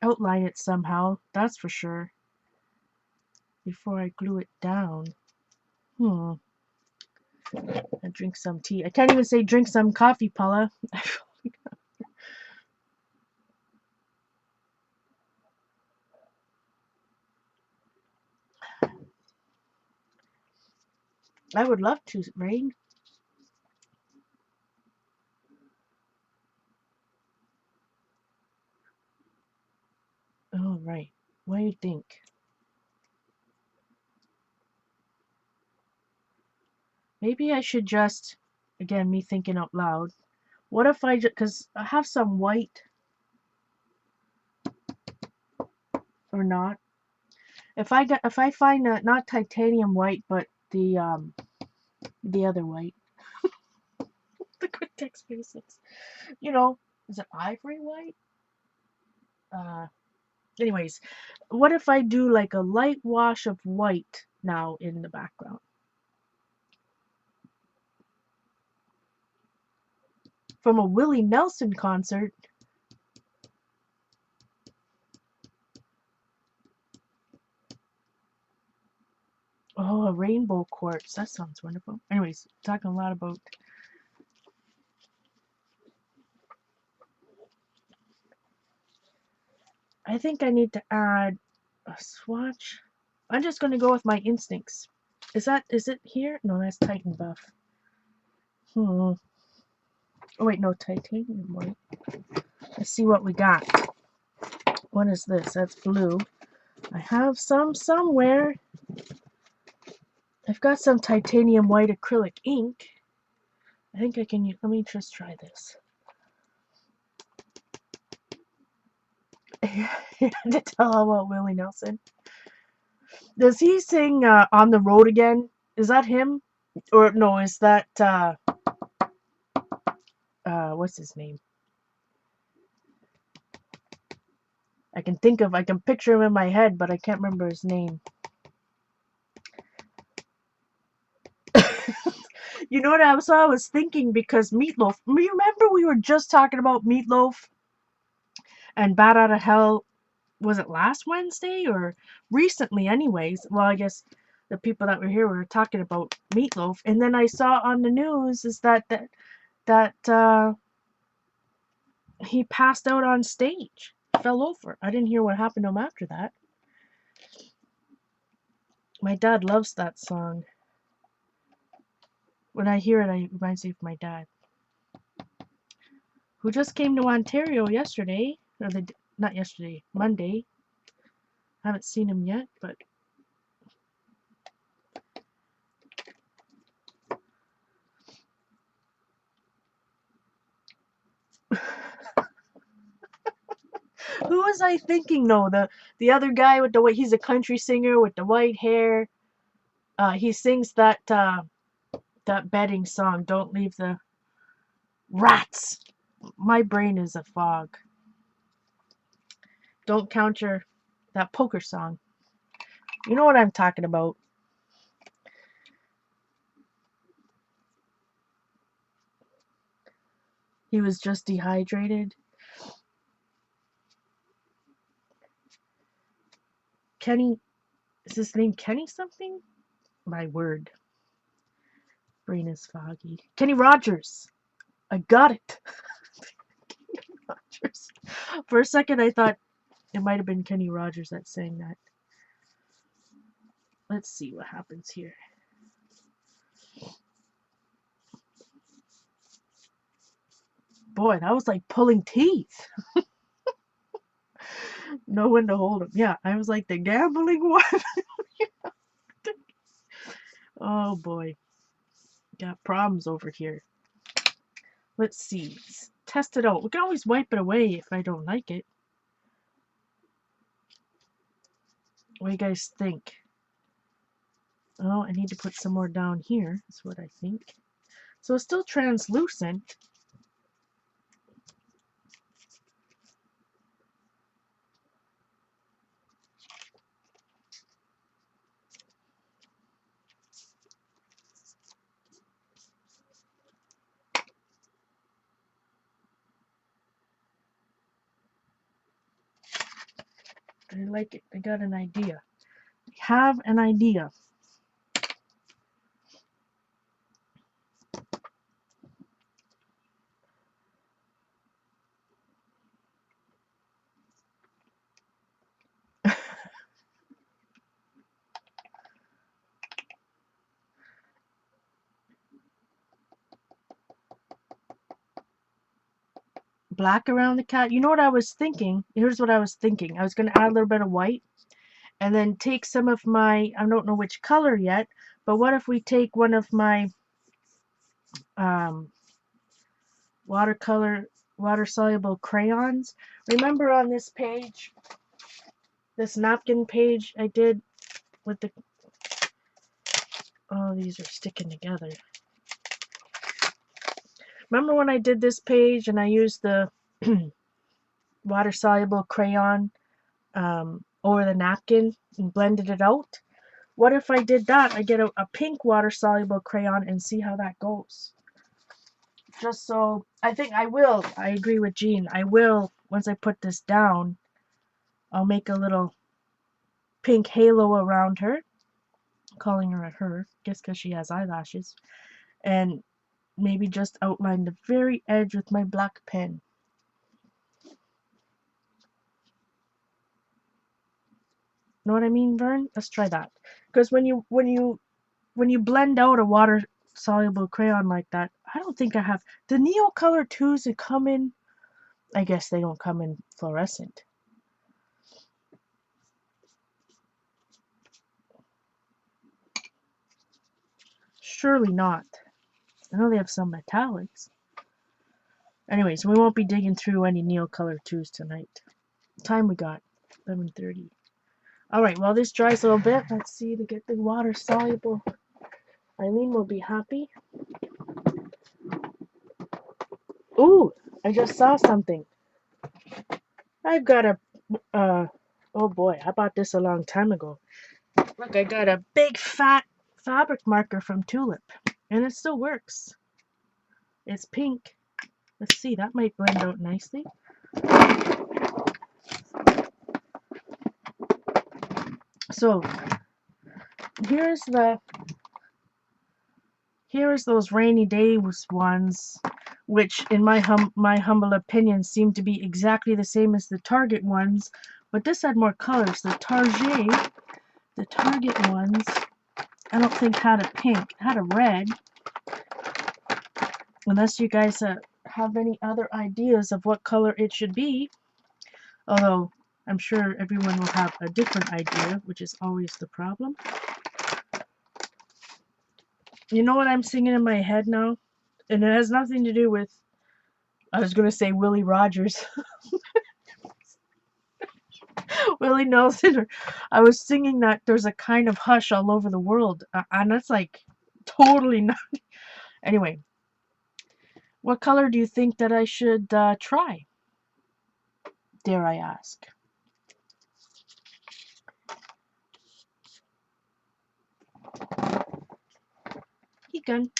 outline it somehow. That's for sure. Before I glue it down. I drink some tea. I can't even say drink some coffee, Paula. I would love to, Rain. All right. What do you think? Maybe I should just, again, me thinking out loud. What if I just, because I have some white or not. If I find not titanium white, but the other white, the Quick Text Basics, you know, is it ivory white? Uh, anyways, what if I do like a light wash of white now in the background? From a Willie Nelson concert. Oh, a rainbow quartz. That sounds wonderful. Anyways, talking a lot about. I think I need to add a swatch. I'm just going to go with my instincts. Is it here? No, that's Titan Buff. Oh wait, no, titanium white. Let's see what we got. What is this? That's blue. I have some somewhere. I've got some titanium white acrylic ink. I think I can use, let me just try this. You had to tell about Willie Nelson. Does he sing On the Road Again? Is that him? Or no, is that what's his name? I can picture him in my head, but I can't remember his name. You know what I was thinking, because Meatloaf. Remember we were just talking about Meatloaf and Bat Out of Hell. Was it last Wednesday or recently? Anyways, well, I guess the people that were here were talking about Meatloaf, and then I saw on the news is that he passed out on stage, fell over. I didn't hear what happened to him after that. My dad loves that song. When I hear it, it reminds me of my dad, who just came to Ontario yesterday, or not yesterday, Monday. I haven't seen him yet, but who was I thinking? No, the other guy with the white. He's a country singer with the white hair. He sings that betting song. Don't leave the rats. My brain is a fog. Don't count your that poker song. You know what I'm talking about. He was just dehydrated. Kenny, is his name Kenny something? My word. Brain is foggy. Kenny Rogers. I got it. Kenny Rogers. For a second I thought it might have been Kenny Rogers that sang that. Let's see what happens here. Boy, that was like pulling teeth. No one to hold him. Yeah, I was like the gambling one. Oh boy. Got problems over here. Let's see. Let's test it out. We can always wipe it away if I don't like it. What do you guys think? Oh, I need to put some more down here. That's what I think. So it's still translucent. I like it. I got an idea. I have an idea. Black around the cat. You know what I was thinking? Here's what I was thinking. I was going to add a little bit of white and then take some of my, I don't know which color yet, but what if we take one of my water soluble crayons? Remember on this page, this napkin page I did with the, oh, these are sticking together. Remember when I did this page and I used the water soluble crayon over the napkin and blended it out? What if I did that? I get a pink water soluble crayon and see how that goes. Just so, I think I will. I agree with Jean. I will, once I put this down, I'll make a little pink halo around her. calling her a her, guess because she has eyelashes, and maybe just outline the very edge with my black pen. Know what I mean, Vern? Let's try that. Because when you blend out a water soluble crayon like that, I don't think I have the Neocolor 2s that come in. I guess they don't come in fluorescent. Surely not. I know they have some metallics. Anyways, we won't be digging through any Neocolor 2s tonight. Time we got 11:30. Alright, while this dries a little bit, let's see to get the water soluble. Eileen will be happy. Ooh, I just saw something. I've got a, oh boy, I bought this a long time ago. Look, I got a big fat fabric marker from Tulip, and it still works. It's pink. Let's see, that might blend out nicely. So, here's those rainy days ones, which in my humble opinion seem to be exactly the same as the Target ones, but this had more colors. The Target ones, I don't think had a pink, it had a red. Unless you guys have any other ideas of what color it should be, although I'm sure everyone will have a different idea, which is always the problem. You know what I'm singing in my head now? And it has nothing to do with, I was going to say Willie Rogers. Willie Nelson. I was singing that there's a kind of hush all over the world. And that's like totally not. Anyway, what color do you think that I should try? Dare I ask? He can.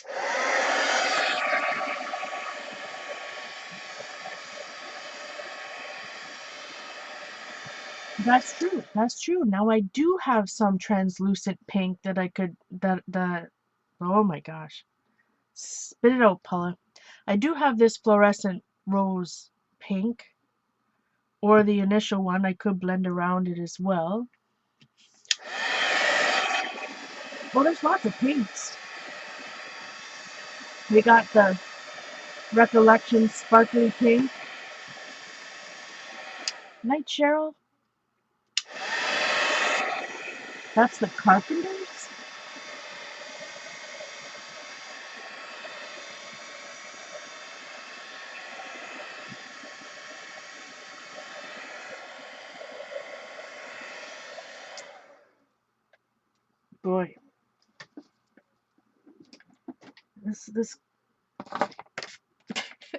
That's true. That's true. Now I do have some translucent pink that I could that oh my gosh. Spit it out, Paula. I do have this fluorescent rose pink, or the initial one. I could blend around it as well. Well, there's lots of pinks. We got the Recollection sparkly pink. Night Cheryl. That's the Carpenters. Boy, this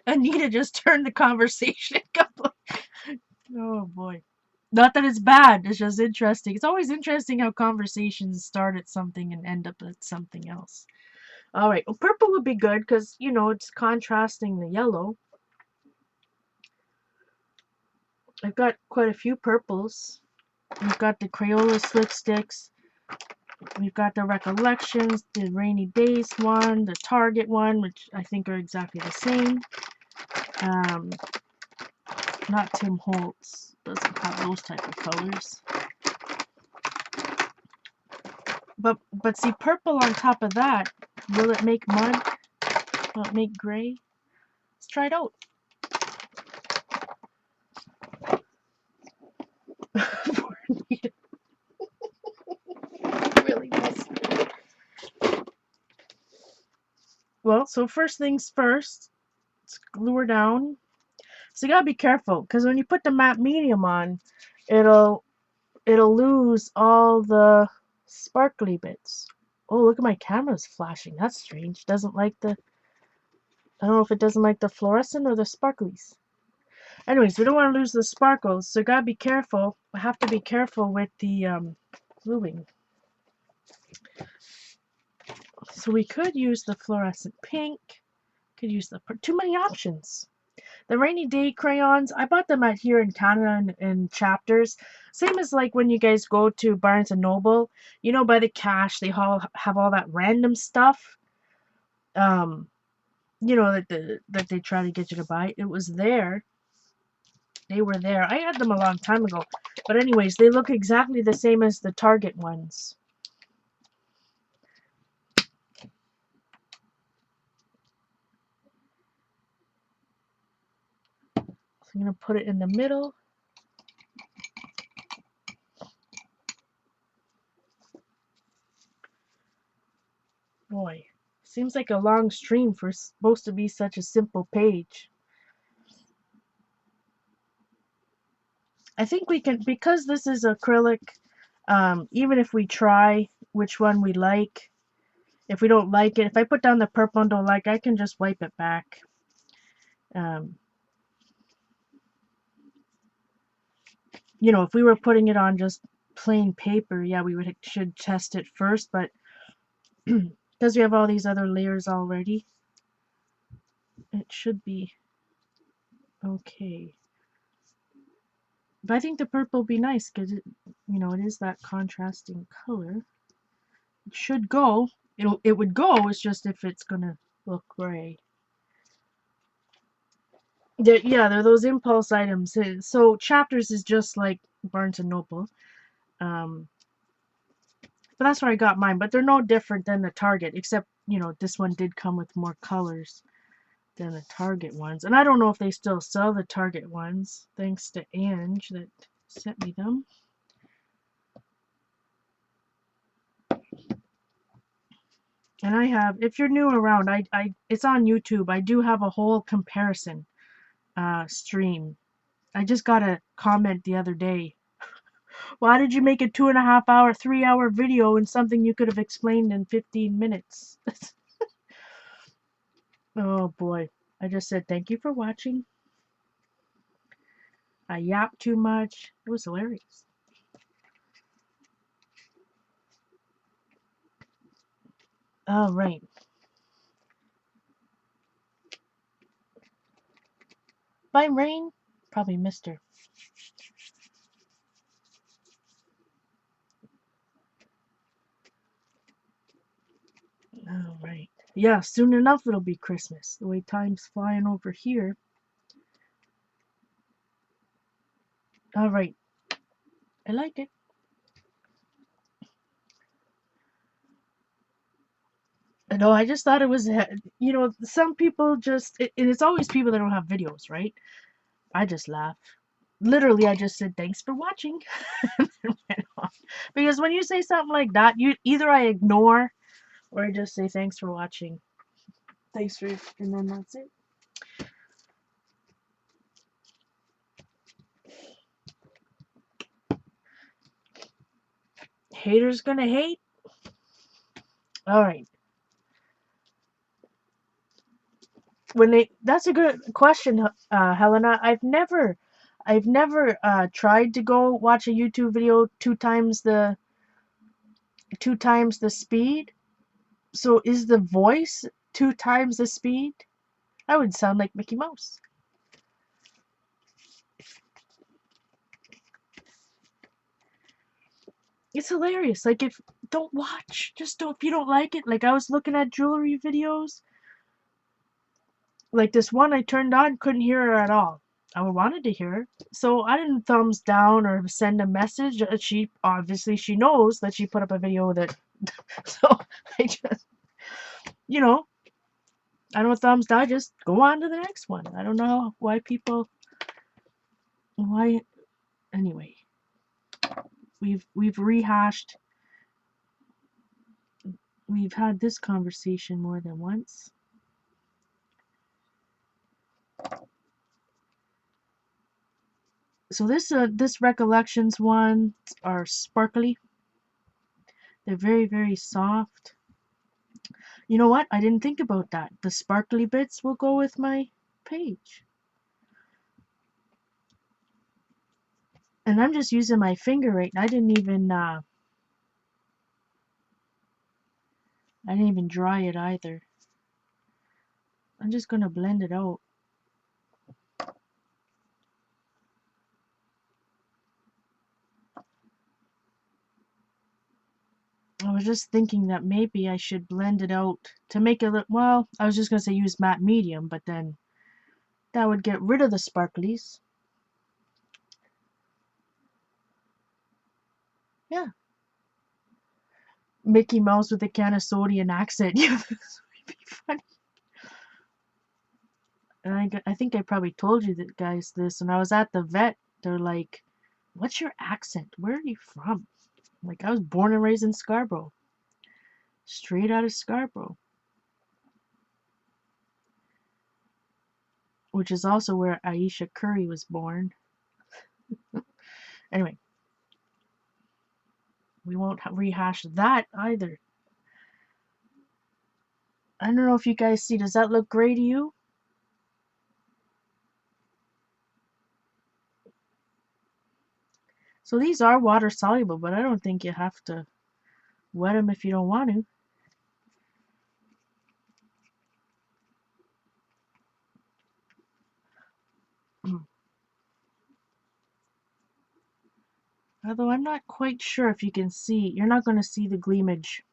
Anita just turned the conversation. Oh boy. Not that it's bad, it's just interesting. It's always interesting how conversations start at something and end up at something else. Alright, well, purple would be good because, you know, it's contrasting the yellow. I've got quite a few purples. We've got the Crayola Slit Sticks. We've got the Recollections, the Rainy Days one, the Target one, which I think are exactly the same. Not Tim Holtz. Doesn't have those type of colors. But see, purple on top of that, will it make mud? Will it make gray? Let's try it out. Really messy. Well, so first things first, let's glue her down. So you gotta be careful, because when you put the matte medium on, it'll lose all the sparkly bits. Oh, look at my camera's flashing. That's strange. Doesn't like the, I don't know if it doesn't like the fluorescent or the sparklies. Anyways, we don't want to lose the sparkles, so gotta be careful. I have to be careful with the gluing. So we could use the fluorescent pink. Could use the too many options. The rainy day crayons, I bought them at here in Canada in Chapters. Same as like when you guys go to Barnes and Noble, you know, by the cash, they all have all that random stuff. Um, you know, that they try to get you to buy. It was there. They were there. I had them a long time ago. But anyways, they look exactly the same as the Target ones. So I'm going to put it in the middle. Boy, seems like a long stream for supposed to be such a simple page. I think we can, because this is acrylic, even if we try which one we like, if we don't like it, if I put down the purple and don't like, I can just wipe it back. You know, if we were putting it on just plain paper, yeah, should test it first, but because we have all these other layers already, it should be okay. But I think the purple will be nice because you know, it is that contrasting color. It should go. It would go. It's just if it's gonna look gray. Yeah, they're those impulse items. So Chapters is just like Barnes and Noble. Um, but that's where I got mine. But they're no different than the Target, except you know this one did come with more colors than the Target ones. And I don't know if they still sell the Target ones. Thanks to Ange that sent me them. And I have, if you're new around, it's on YouTube. I do have a whole comparison stream. I just got a comment the other day. Why did you make a 2.5 hour, 3 hour video in something you could have explained in 15 minutes? Oh boy. I just said thank you for watching. I yapped too much. It was hilarious. All right. By Rain? Probably Mr. All right. Yeah, soon enough it'll be Christmas. The way time's flying over here. All right. I like it. No, I just thought it was, you know, some people just, and it's always people that don't have videos, right? I just laugh. Literally, I just said, thanks for watching. Because when you say something like that, you either I ignore or I just say, thanks for watching. Thanks for, and then that's it. Haters gonna hate. All right. That's a good question, Helena. I've never tried to go watch a YouTube video two times the speed. So is the voice 2 times the speed? I would sound like Mickey Mouse. It's hilarious. Like, if don't watch, just don't. If you don't like it, like I was looking at jewelry videos, like this one I turned on, couldn't hear her at all. I wanted to hear her, so I didn't thumbs down or send a message. She knows that she put up a video with it, so I just, you know, I don't thumbs down. Just go on to the next one. I don't know why. Anyway, we've rehashed. We've had this conversation more than once. So this recollections ones are sparkly. They're very, very soft. You know what? I didn't think about that. The sparkly bits will go with my page. And I'm just using my finger right now. I didn't even dry it either. I'm just gonna blend it out. was just thinking that maybe I should blend it out to make it look, well, I was just going to say use matte medium, but then that would get rid of the sparklies. Yeah. Mickey Mouse with a Canadian accent. Yeah, this would be funny. And I think I probably told you that, guys, this. When I was at the vet, they're like, what's your accent? Where are you from? Like, I was born and raised in Scarborough. Straight out of Scarborough. Which is also where Aisha Curry was born. Anyway, we won't rehash that either. I don't know if you guys see, does that look gray to you? So these are water soluble, but I don't think you have to wet them if you don't want to. Although I'm not quite sure if you can see, you're not going to see the gleamage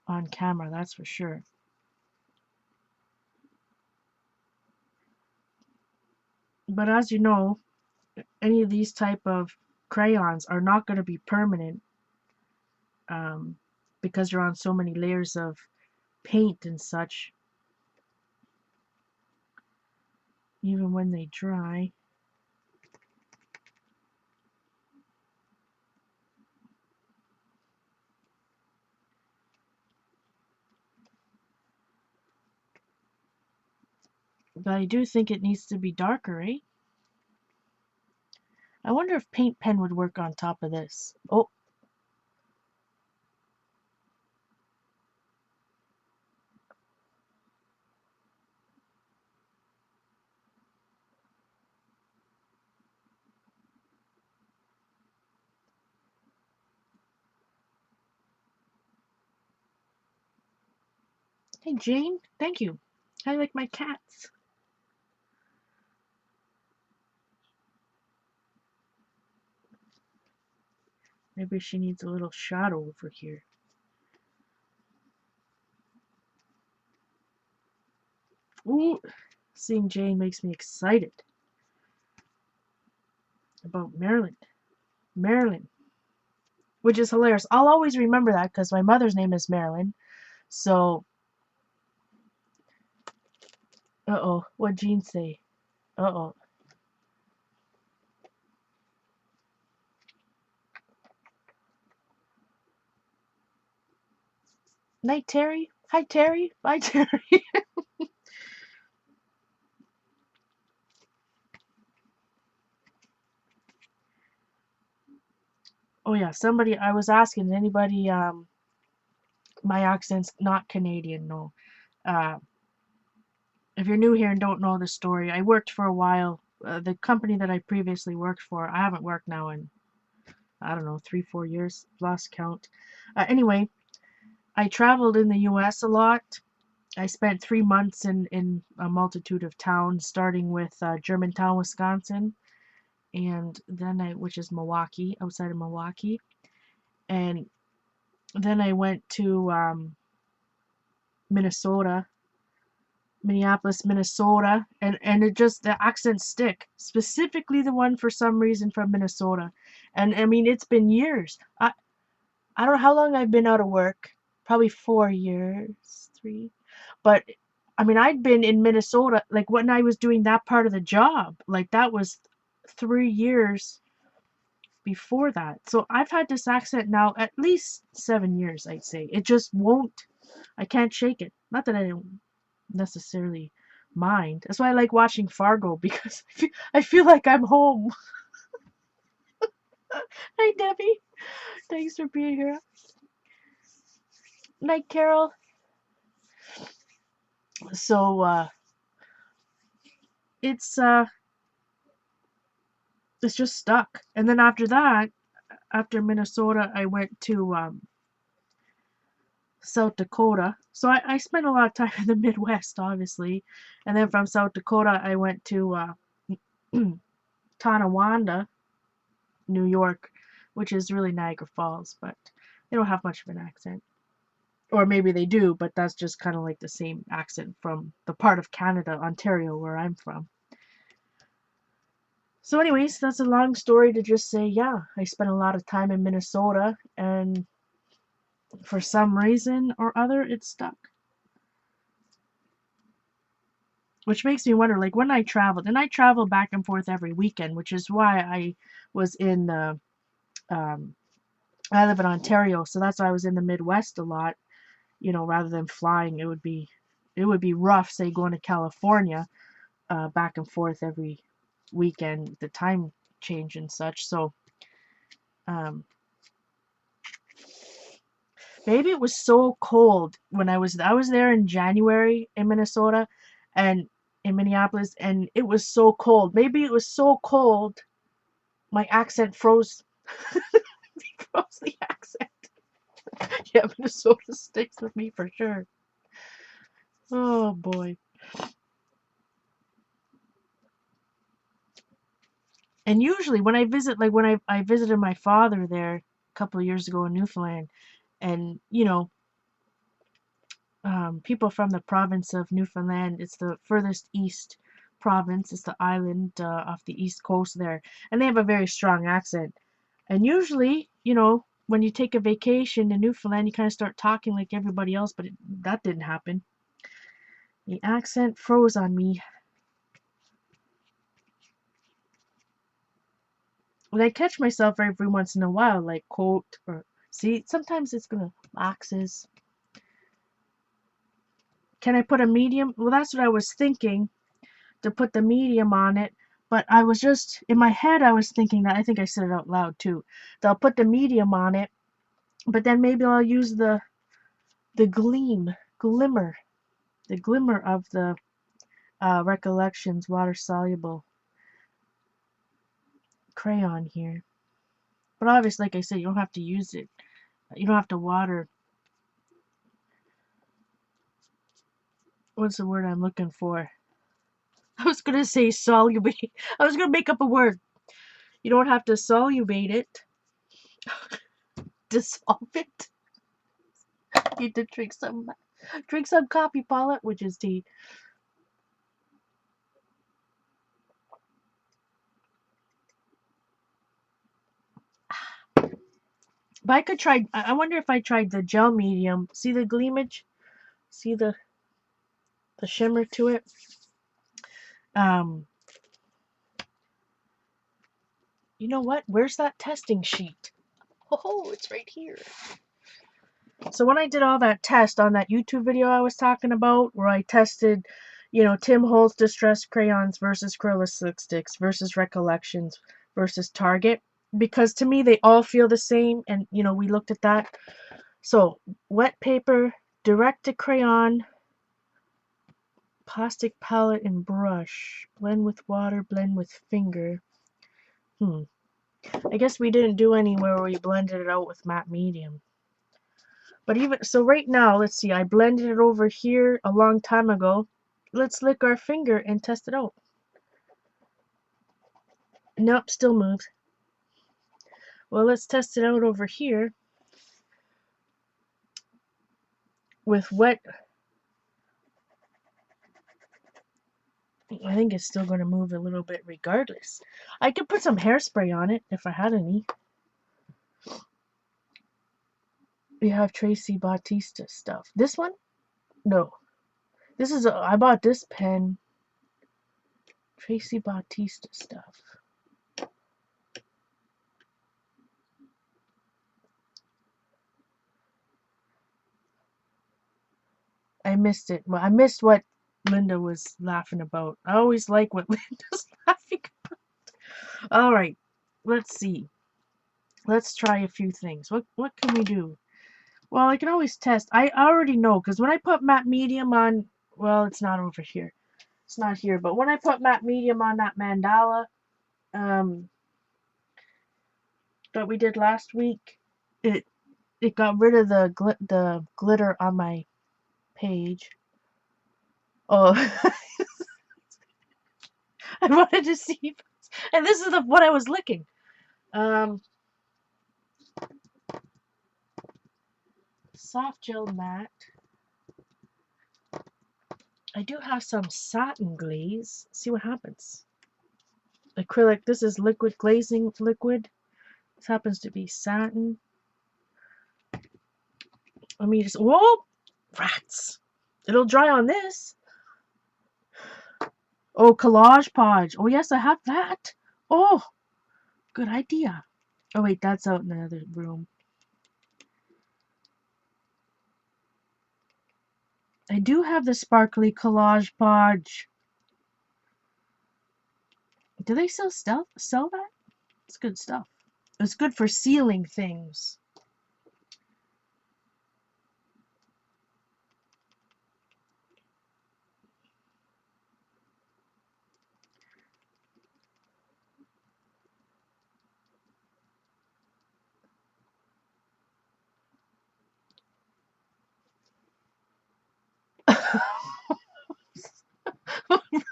on camera, that's for sure. But as you know, any of these type of crayons are not going to be permanent, because you're on so many layers of paint and such, even when they dry. But I do think it needs to be darker, eh? I wonder if paint pen would work on top of this. Oh, hey Jane, thank you. I like my cats. Maybe she needs a little shadow over here. Ooh, seeing Jane makes me excited about Maryland. Marilyn, which is hilarious. I'll always remember that because my mother's name is Marilyn. So, uh-oh, what'd Jean say? Uh-oh. Night, Terry. Hi, Terry. Bye, Terry. Oh yeah, somebody, I was asking anybody, my accent's not Canadian, no. Uh, if you're new here and don't know the story, I worked for a while. The company that I previously worked for, I haven't worked now in, I don't know, 3, 4 years, lost count. Anyway, I traveled in the US a lot. I spent 3 months in a multitude of towns, starting with Germantown, Wisconsin, and then which is Milwaukee, outside of Milwaukee, and then I went to Minnesota, Minneapolis, Minnesota, and it just, the accents stick. Specifically the one for some reason from Minnesota, and I mean it's been years. I don't know how long I've been out of work. Probably 4 years, 3. But I mean, I'd been in Minnesota like when I was doing that part of the job. Like that was 3 years before that. So I've had this accent now at least 7 years, I'd say. It just won't. I can't shake it. Not that I don't necessarily mind. That's why I like watching Fargo because I feel like I'm home. Hi, Debbie. Thanks for being here. Night, Carol. So it's uh it's just stuck. And then after that, after Minnesota, I went to South Dakota. So I spent a lot of time in the Midwest, obviously. And then from South Dakota, I went to Tonawanda, New York, which is really Niagara Falls. But They don't have much of an accent. Or maybe they do, but that's just kind of like the same accent from the part of Canada, Ontario, where I'm from. So anyways, that's a long story to just say, yeah, I spent a lot of time in Minnesota, and for some reason or other, it stuck. Which makes me wonder, like when I traveled, and I travel back and forth every weekend, which is why I was in um, I live in Ontario, so that's why I was in the Midwest a lot. Rather than flying, it would be rough, say going to California, back and forth every weekend, the time change and such. So um, maybe it was so cold when I was there in January in Minnesota, and in Minneapolis, and it was so cold. Maybe it was so cold my accent froze. Froze the accent. Yeah, Minnesota sticks with me for sure. Oh boy. And usually when I visit, like when I visited my father there a couple of years ago in Newfoundland, and people from the province of Newfoundland, it's the furthest east province, it's the island off the east coast there, and they have a very strong accent. And usually, when you take a vacation in Newfoundland, you kind of start talking like everybody else, but that didn't happen. The accent froze on me. And I catch myself every once in a while, like quote or see. Sometimes it's gonna axes. Can I put a medium? Well, that's what I was thinking, to put the medium on it. But I was just in my head. I was thinking that I think I said it out loud too. That I'll put the medium on it, but then maybe I'll use the glimmer, the glimmer of the recollections water soluble crayon here. But obviously, like I said, you don't have to use it. You don't have to water. What's the word I'm looking for? I was gonna say solubate. I was gonna make up a word. You don't have to solubate it. Dissolve it. You need to drink some coffee, Paula, which is tea. But I could try. I wonder if I tried the gel medium. See the gleamage? See the shimmer to it? Um, you know what? Where's that testing sheet? Oh, it's right here. So when I did all that test on that YouTube video I was talking about, where I tested, Tim Holtz Distress Crayons versus Acrylic Sticks versus Recollections versus Target, because to me they all feel the same, and we looked at that. So wet paper, direct to crayon, plastic palette and brush, blend with water, blend with finger. I guess we didn't do any where we blended it out with matte medium. But even so, right now, let's see, I blended it over here a long time ago. Let's lick our finger and test it out. Nope, still moves. Well, let's test it out over here with wet. I think it's still going to move a little bit regardless. I could put some hairspray on it if I had any. We have Tracy Bautista stuff. This one? No. I bought this pen. Tracy Bautista stuff. I missed it. Well, I missed what Linda was laughing about. I always like what Linda's laughing about. All right, let's see. Let's try a few things. What can we do? Well, I can always test. I already know, because when I put matte medium on, well, it's not over here. It's not here. But when I put matte medium on that mandala um, that we did last week, it it got rid of the glitter on my page. Oh, I wanted to see, and this is what I was licking. Um, soft gel matte. I do have some satin glaze. See what happens. Acrylic. This is liquid glazing liquid. This happens to be satin. Let me just. Whoa! Rats! It'll dry on this. Oh, Collage Podge. Oh, yes, I have that. Oh, good idea. Oh, wait, that's out in the other room. I do have the sparkly Collage Podge. Do they still sell that? It's good stuff. It's good for sealing things.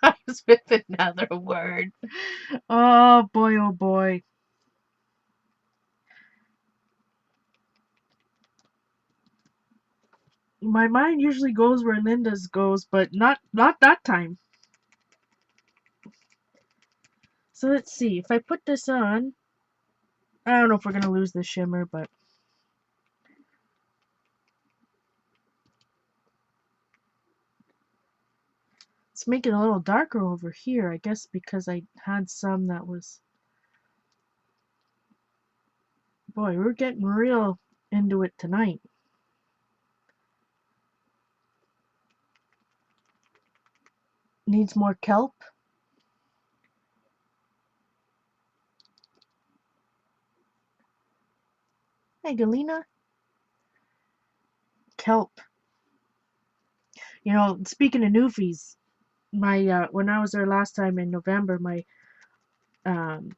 Rhymes with another word. Oh boy, oh boy. My mind usually goes where Linda's goes, but not that time. So let's see. If I put this on, I don't know if we're gonna lose the shimmer, but let's make it a little darker over here. I guess because I had some that was. Boy, we're getting real into it tonight. Needs more kelp. Hey, Galena. Kelp. You know, speaking of newfies, my when I was there last time in November, um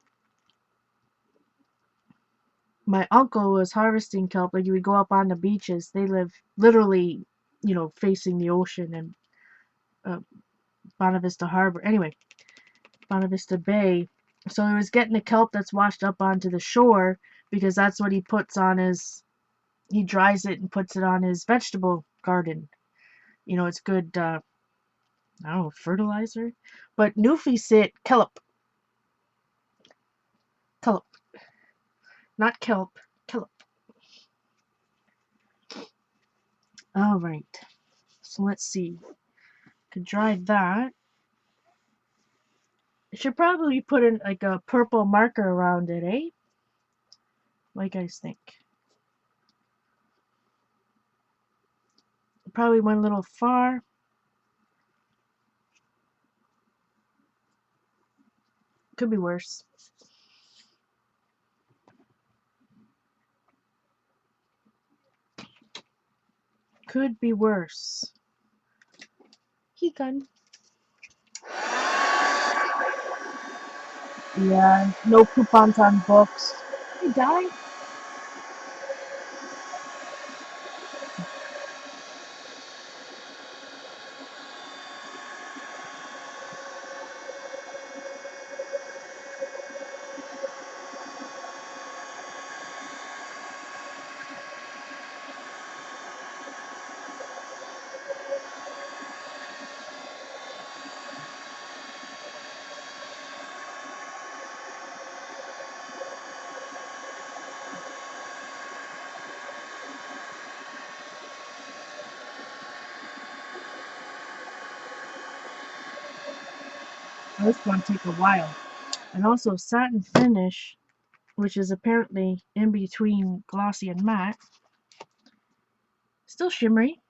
my uncle was harvesting kelp. Like, you would go up on the beaches. They live literally, facing the ocean and uh, Bonavista Harbor. Anyway, Bonavista Bay. So he was getting the kelp that's washed up onto the shore because that's what he puts on his. He dries it and puts it on his vegetable garden. It's good. I don't know, fertilizer. But Newfie sit kelp, kelp, not kelp, kelp. All right. So let's see. Could dry that. I should probably put in like a purple marker around it, eh? What do you guys think? Probably went a little far. Could be worse. Could be worse. He gun. Yeah, no coupons on books. Hey, die. This one take a while. And also satin finish, which is apparently in between glossy and matte. Still shimmery.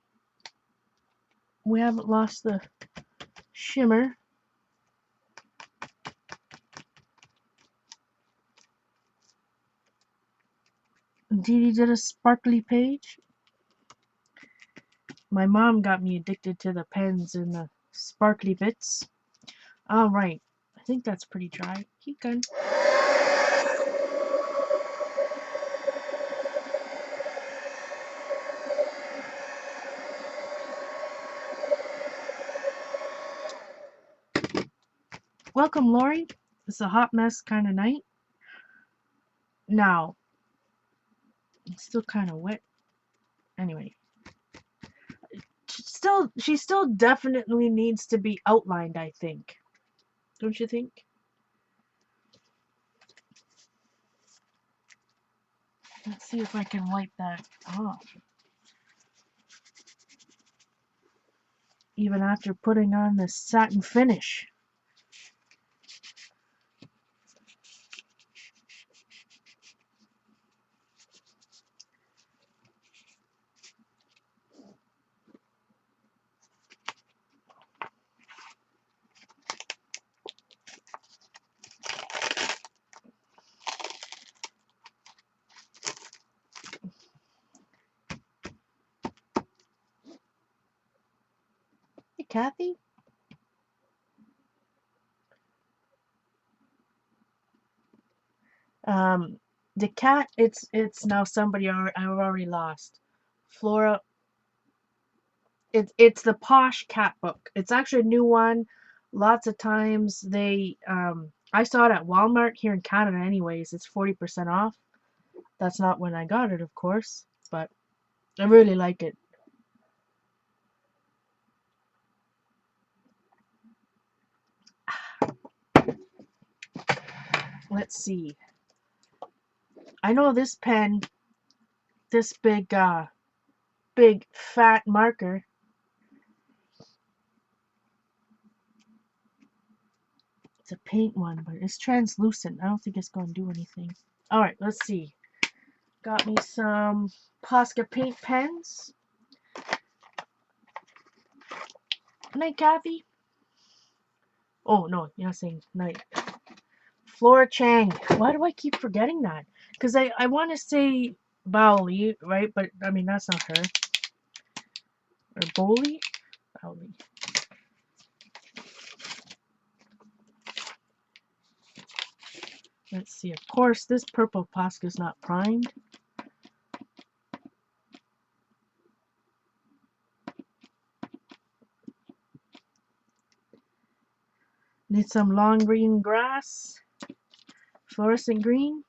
We haven't lost the shimmer. Dee Dee did a sparkly page. My mom got me addicted to the pens and the sparkly bits. Alright, I think that's pretty dry. Keep going. Welcome, Lori. It's a hot mess kind of night. Now, it's still kind of wet. Anyway, she still definitely needs to be outlined, I think. Don't you think? Let's see if I can wipe that off. Even after putting on the satin finish. Hey, Kathy? Um, the cat, it's now somebody I've already lost. Flora, it's the Posh Cat book. It's actually a new one. Lots of times I saw it at Walmart here in Canada anyways. It's 40% off. That's not when I got it, of course, but I really like it. Let's see. I know this pen, this big fat marker. It's a paint one, but it's translucent. I don't think it's going to do anything. Alright, let's see. Got me some Posca paint pens. Night, Kathy. Oh, no, you're not saying night. Flora Chang. Why do I keep forgetting that? Because I want to say Bowley, right? But, I mean, that's not her. Or Bowley? Bowley. Let's see. Of course, this purple Posca is not primed. Need some long green grass. Fluorescent green.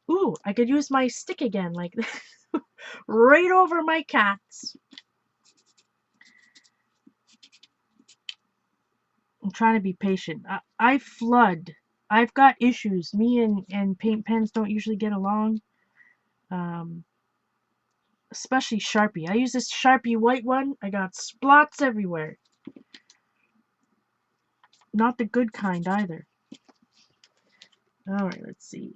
Ooh, I could use my stick again, like right over my cats. I'm trying to be patient. I flood. I've got issues. Me and paint pens don't usually get along. Um, Especially Sharpie. I use this Sharpie white one. I got splots everywhere. Not the good kind either. Alright, let's see.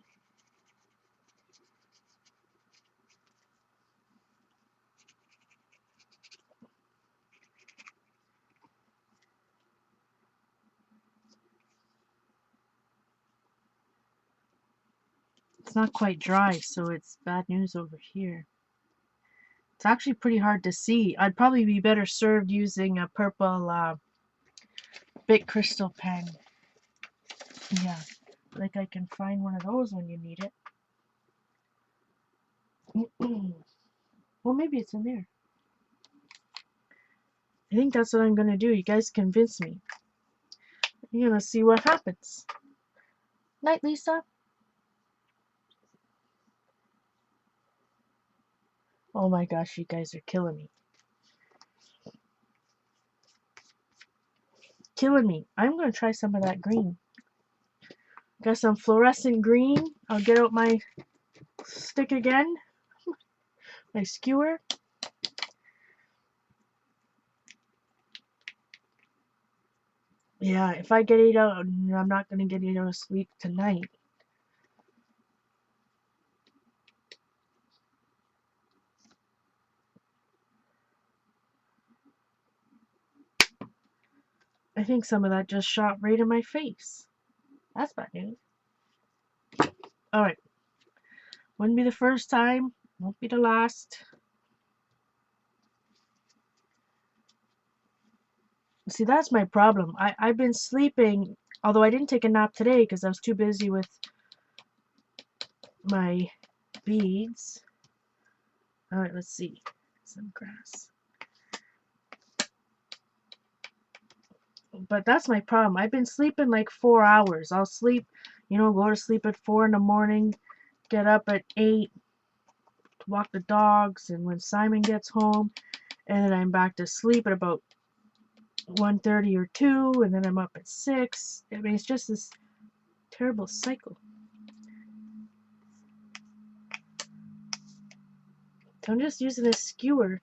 It's not quite dry, so it's bad news over here. It's actually pretty hard to see. I'd probably be better served using a purple Bic crystal pen. Yeah, like I can find one of those when you need it. Well, maybe it's in there. I think that's what I'm gonna do. You guys convince me. You're gonna see what happens. Night, Lisa. Oh my gosh, you guys are killing me. Killing me. I'm gonna try some of that green. Got some fluorescent green. I'll get out my stick again. My skewer. Yeah, if I get 8 out, I'm not gonna get 8 out of sleep tonight. I think some of that just shot right in my face. That's bad news. Alright. Wouldn't be the first time. Won't be the last. See, that's my problem. I've been sleeping, although I didn't take a nap today because I was too busy with my beads. Alright, let's see. Some grass. But that's my problem. I've been sleeping like 4 hours. I'll sleep, go to sleep at 4 in the morning, get up at 8 to walk the dogs, and when Simon gets home, and then I'm back to sleep at about 1:30 or 2, and then I'm up at 6. I mean, it's just this terrible cycle. So I'm just using a skewer,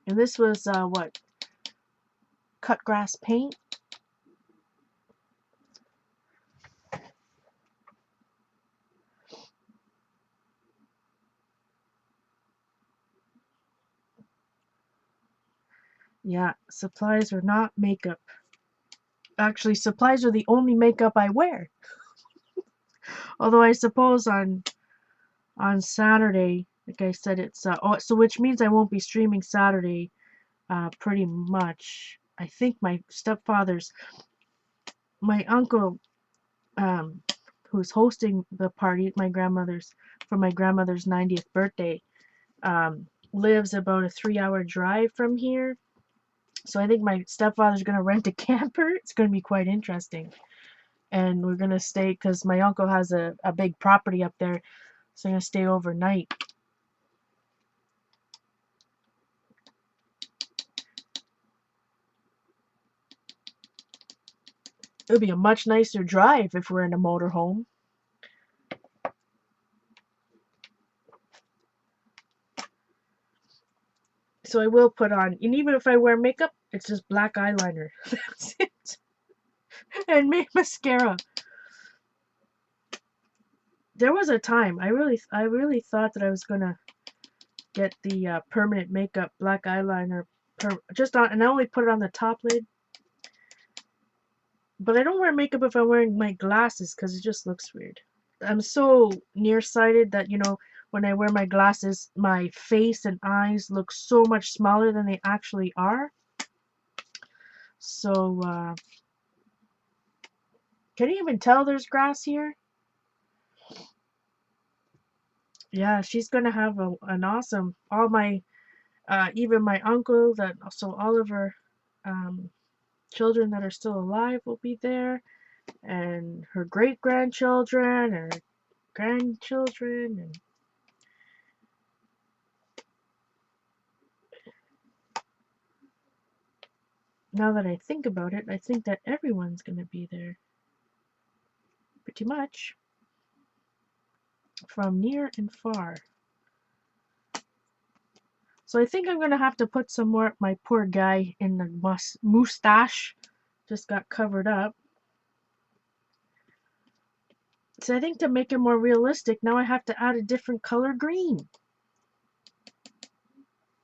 and this was what, cut grass paint. Yeah, supplies are not makeup. Actually, supplies are the only makeup I wear. Although I suppose on Saturday, like I said, it's so which means I won't be streaming Saturday, pretty much. I think my uncle, um, who's hosting the party at my grandmother's for my grandmother's 90th birthday, lives about a 3-hour drive from here. So I think my stepfather's gonna rent a camper. It's gonna be quite interesting, and we're gonna stay because my uncle has a big property up there, so I'm gonna stay overnight. It would be a much nicer drive if we're in a motorhome. So I will put on, and even if I wear makeup, it's just black eyeliner. That's it. And mascara. There was a time I really thought that I was gonna get the permanent makeup black eyeliner just on, and I only put it on the top lid. But I don't wear makeup if I'm wearing my glasses because it just looks weird. I'm so nearsighted that, when I wear my glasses, my face and eyes look so much smaller than they actually are. So, can you even tell there's grass here? Yeah, she's gonna have an awesome, even my uncle, all of her children that are still alive will be there, and her great-grandchildren, and her grandchildren, and now that I think about it, I think that everyone's gonna be there. Pretty much. From near and far. So I think I'm gonna have to put some more. My poor guy in the mustache just got covered up. So I think to make it more realistic, now I have to add a different color green.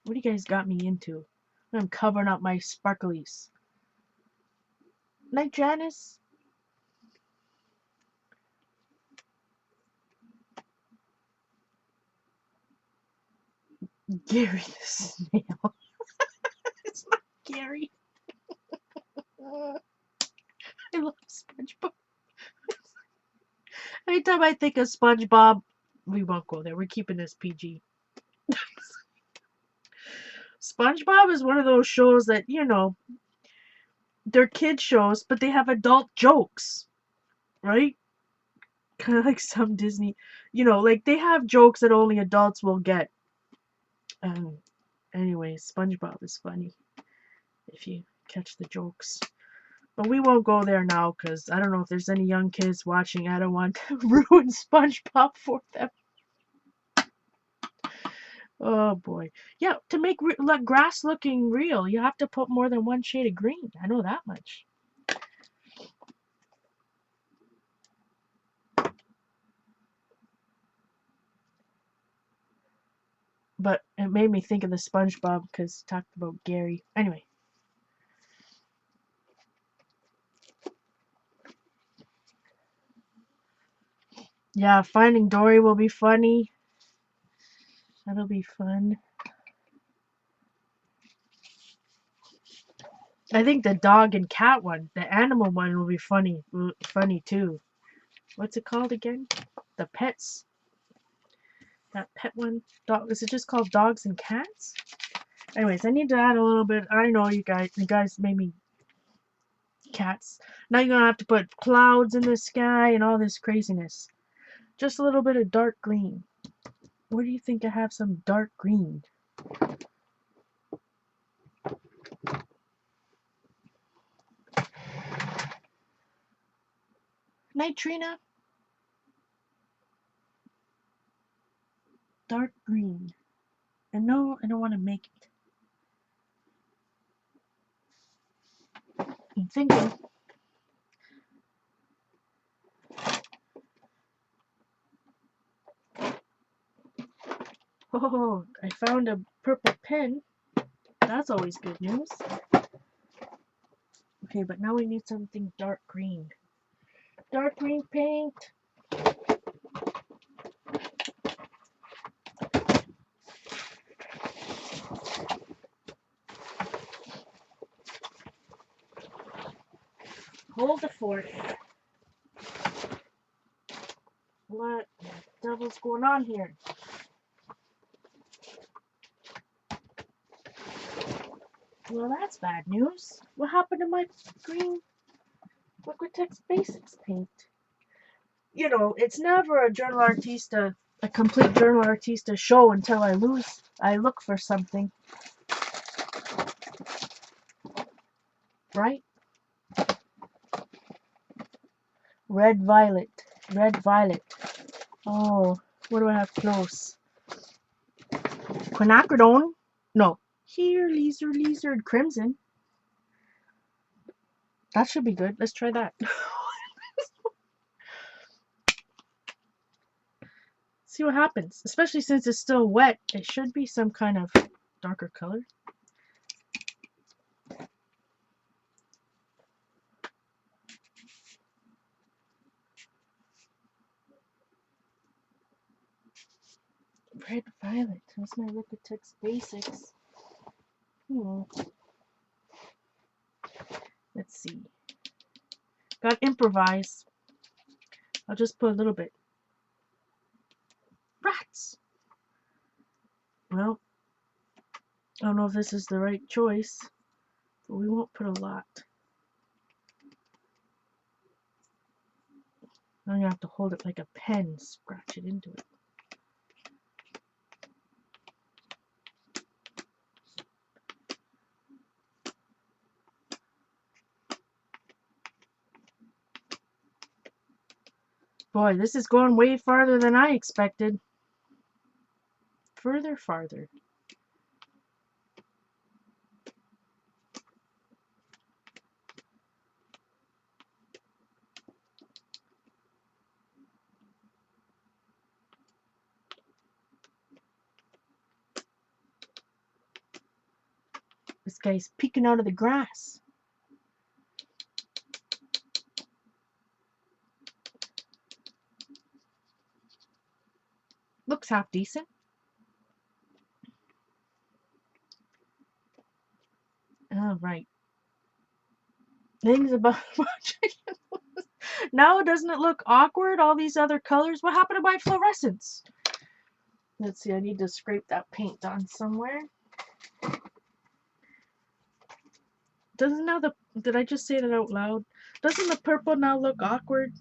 What do you guys got me into? I'm covering up my sparklies. Night, Janice. Gary the snail. It's not Gary. I love SpongeBob. Anytime I think of SpongeBob, we won't go there. We're keeping this PG. SpongeBob is one of those shows that, they're kid shows, but they have adult jokes, right? Kind of like some Disney, like they have jokes that only adults will get. Anyway, SpongeBob is funny if you catch the jokes. But we won't go there now because I don't know if there's any young kids watching. I don't want to ruin SpongeBob for them. Oh boy. Yeah, to make grass looking real, you have to put more than one shade of green. I know that much. But it made me think of the SpongeBob because talked about Gary. Anyway. Yeah, Finding Dory will be funny. That'll be fun. I think the dog and cat one, the animal one, will be funny. Funny too. What's it called again? The pets. That pet one. Is it just called Dogs and Cats? Anyways, I need to add a little bit. I know you guys made me cats. Now you're gonna have to put clouds in the sky and all this craziness. Just a little bit of dark green. Where do you think I have some dark green? Night, Trina. Dark green. And no, I don't want to make it. I'm thinking. Oh, I found a purple pen. That's always good news. Okay, but now we need something dark green. Dark green paint. Hold the fort. What the devil's going on here? Well, that's bad news. What happened to my green Liquitex Basics paint? You know, it's never a complete JournalArtista show until I look for something. Right? Red violet. Red violet. Oh, what do I have close? Quinacridone? No. Here, lizard, crimson. That should be good. Let's try that. See what happens. Especially since it's still wet, it should be some kind of darker color. Red violet. What's my Liquitex Basics? Let's see. Got improvise. I'll just put a little bit. Rats! Well, I don't know if this is the right choice, but we won't put a lot. I'm gonna have to hold it like a pen, scratch it into it. Boy, this is going way farther than I expected. Farther. This guy's peeking out of the grass. Looks half decent. All right. Things about now doesn't it look awkward? All these other colors. What happened to my fluorescence? Let's see. I need to scrape that paint on somewhere. Doesn't now the did I just say that out loud? Doesn't the purple now look awkward?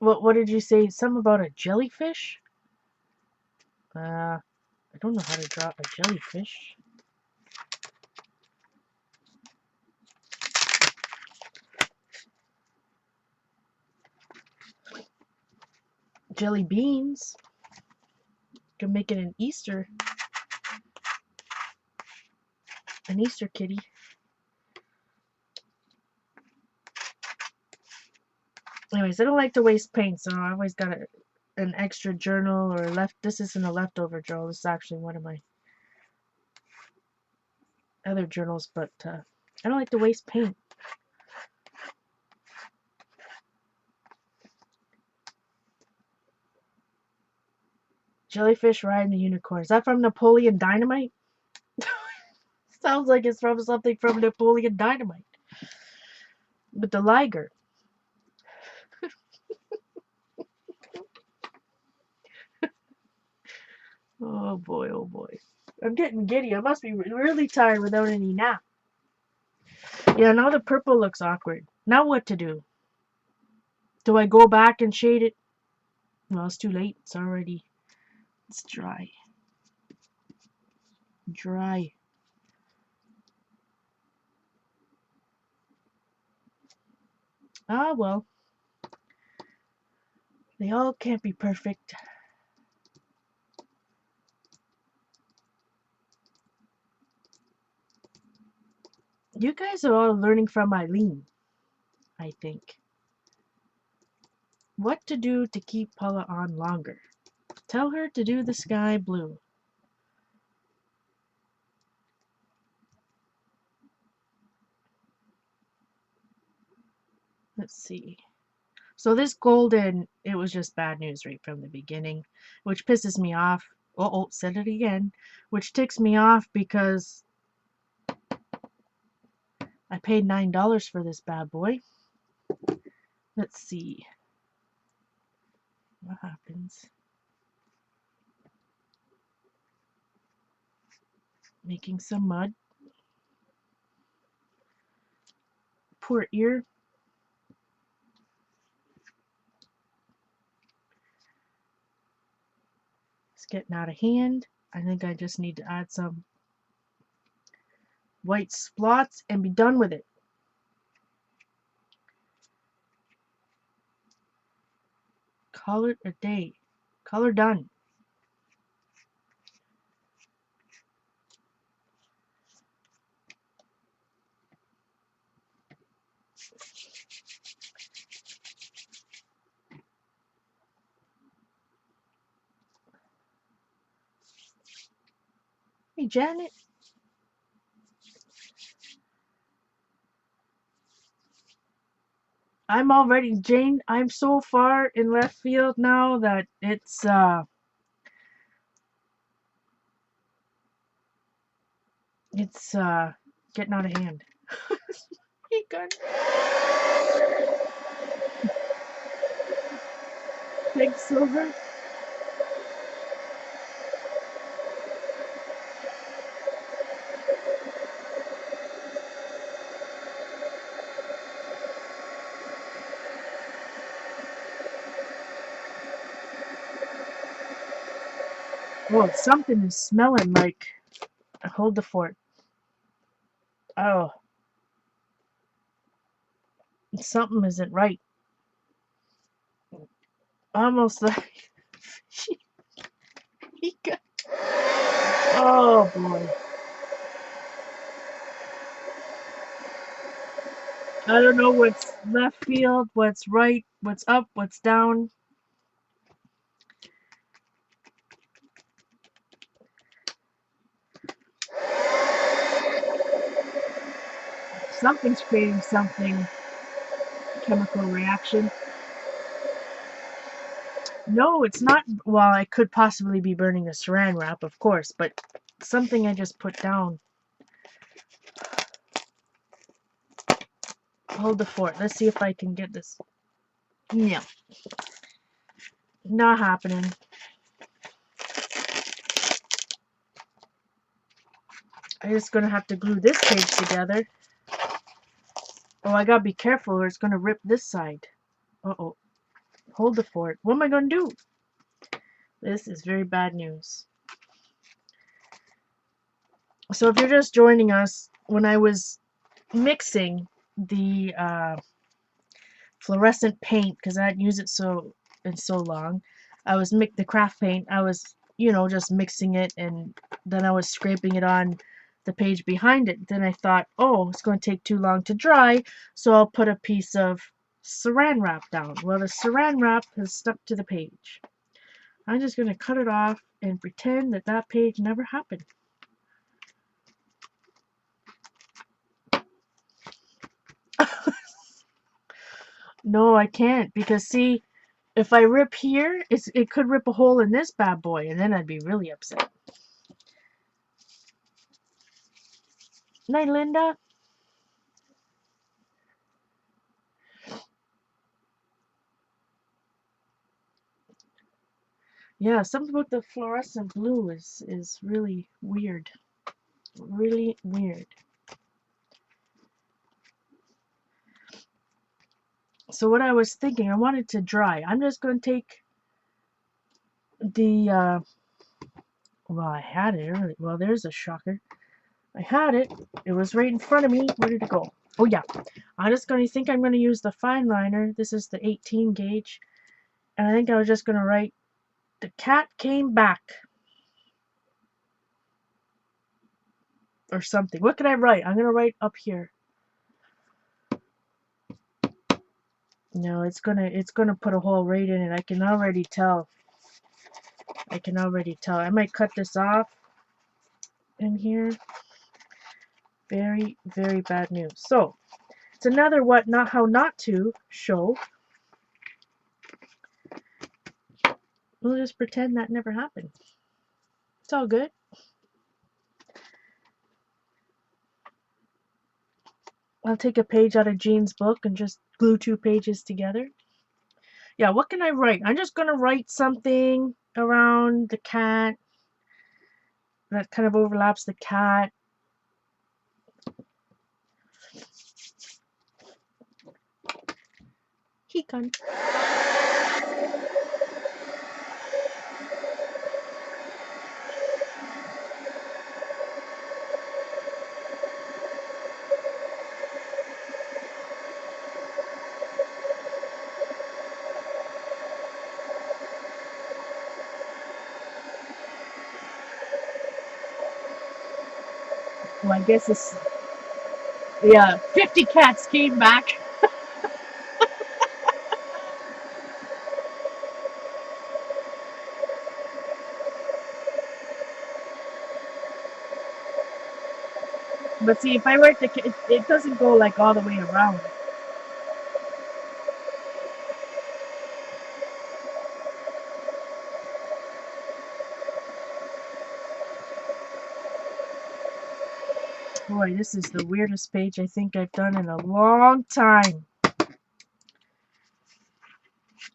What did you say? Something about a jellyfish? I don't know how to draw a jellyfish. Jelly beans. Can make it an Easter kitty. Anyways, I don't like to waste paint, so I always got an extra journal or this isn't a leftover journal. This is actually one of my other journals, but I don't like to waste paint. Jellyfish riding the unicorn. Is that from Napoleon Dynamite? Sounds like it's from something from Napoleon Dynamite. But the liger. Oh boy, oh boy. I'm getting giddy. I must be really tired without any nap. Yeah, now the purple looks awkward. Now what to do? Do I go back and shade it? Well, it's too late. It's already... It's dry. Dry. Ah, well. They all can't be perfect. You guys are all learning from Eileen, I think. What to do to keep Paula on longer? Tell her to do the sky blue. Let's see. So this golden, it was just bad news right from the beginning, which pisses me off. Oh, said it again. Which ticks me off because I paid $9 for this bad boy. Let's see what happens. Making some mud. Poor ear. It's getting out of hand. I think I just need to add some white splots and be done with it. Call it a day. Color done. Hey, Janet. I'm already, Jane, I'm so far in left field now that it's getting out of hand. Hey, gun. Big silver. Whoa, something is smelling like. Hold the fort. Oh, something isn't right. Almost like. He got. Oh boy. I don't know what's left field, what's right, what's up, what's down. Something's creating something. Chemical reaction. No, it's not. Well, I could possibly be burning the saran wrap, of course, but something I just put down. Hold the fort. Let's see if I can get this. No. Not happening. I'm just gonna have to glue this page together. Oh, I gotta be careful or it's gonna rip this side. Uh-oh. Hold the fort. What am I gonna do? This is very bad news. So if you're just joining us, when I was mixing the fluorescent paint, because I hadn't used it in so long, I was the craft paint. I was, just mixing it, and then I was scraping it on the page behind it. Then I thought, oh, it's going to take too long to dry, so I'll put a piece of saran wrap down. Well, the saran wrap has stuck to the page. I'm just going to cut it off and pretend that that page never happened. No, I can't, because see, if I rip here, it could rip a hole in this bad boy, and then I'd be really upset. Night, Linda. Yeah, something about the fluorescent blue is really weird. Really weird. So what I was thinking, I wanted to dry. I'm just going to take the, well, I had it early. Well, there's a shocker. I had it. It was right in front of me. Where did it go? Oh, yeah. I'm just going to think I'm going to use the fine liner. This is the 18 gauge. And I think I was just going to write, the cat came back. Or something. What could I write? I'm going to write up here. No, it's gonna put a hole right in it. I can already tell. I might cut this off in here. Very, very bad news. So, it's another what not how not to show. We'll just pretend that never happened. It's all good. I'll take a page out of Jean's book and just glue 2 pages together. Yeah, what can I write? I'm just gonna write something around the cat that kind of overlaps the cat. He can. Well, I guess it's, yeah, 50 cats came back. But see, if I write it doesn't go like all the way around. Boy, this is the weirdest page I think I've done in a long time.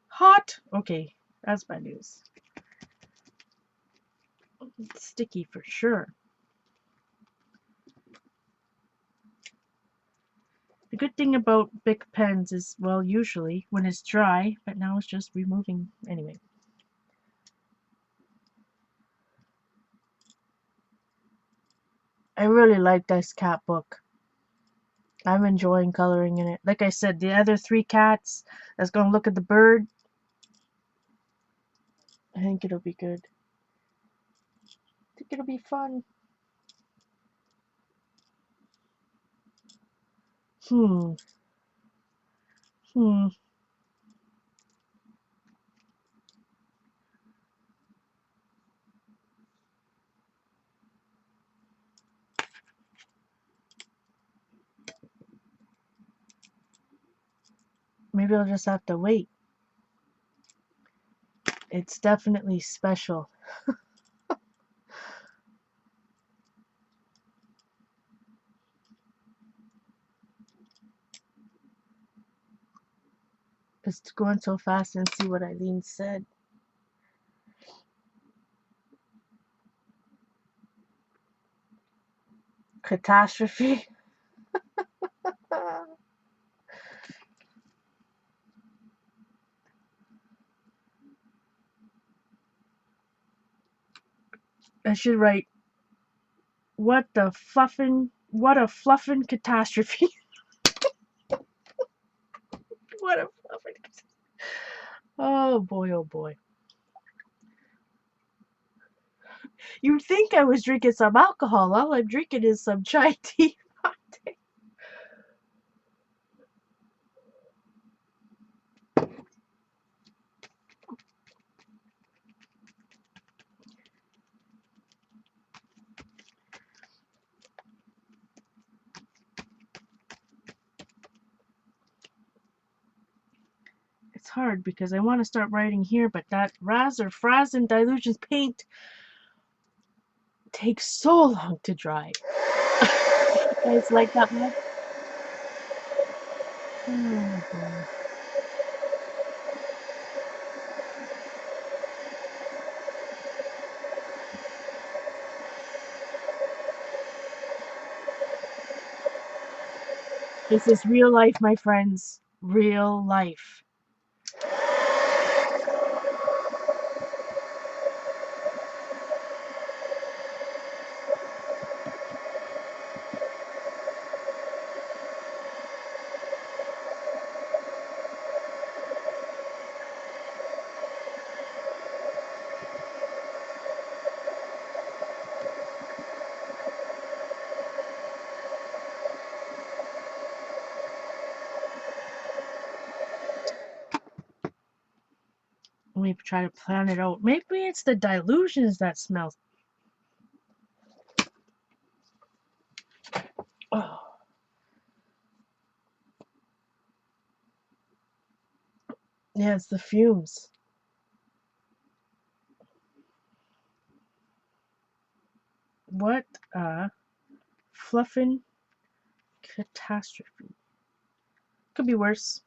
Hot. Okay, that's bad news. It's sticky for sure. The good thing about Bic pens is, well, usually when it's dry, but now it's just removing anyway. I really like this cat book. I'm enjoying coloring in it. Like I said, the other 3 cats that's going to look at the bird, I think it'll be good. I think it'll be fun. Hmm. Maybe I'll just have to wait. It's definitely special. It's going so fast and see what Eileen said. Catastrophe. I should write, what a fluffin' catastrophe. What a fluffin' catastrophe. Oh boy, oh boy. You'd think I was drinking some alcohol. All I'm drinking is some chai tea. It's hard because I want to start writing here, but that Raz or Frazen Dilutions paint takes so long to dry. Guys like that one? Oh boy. This is real life, my friends. real life. We try to plan it out. Maybe it's the dilutions that smells. Oh. Yeah, it's the fumes. What a fluffin' catastrophe. Could be worse.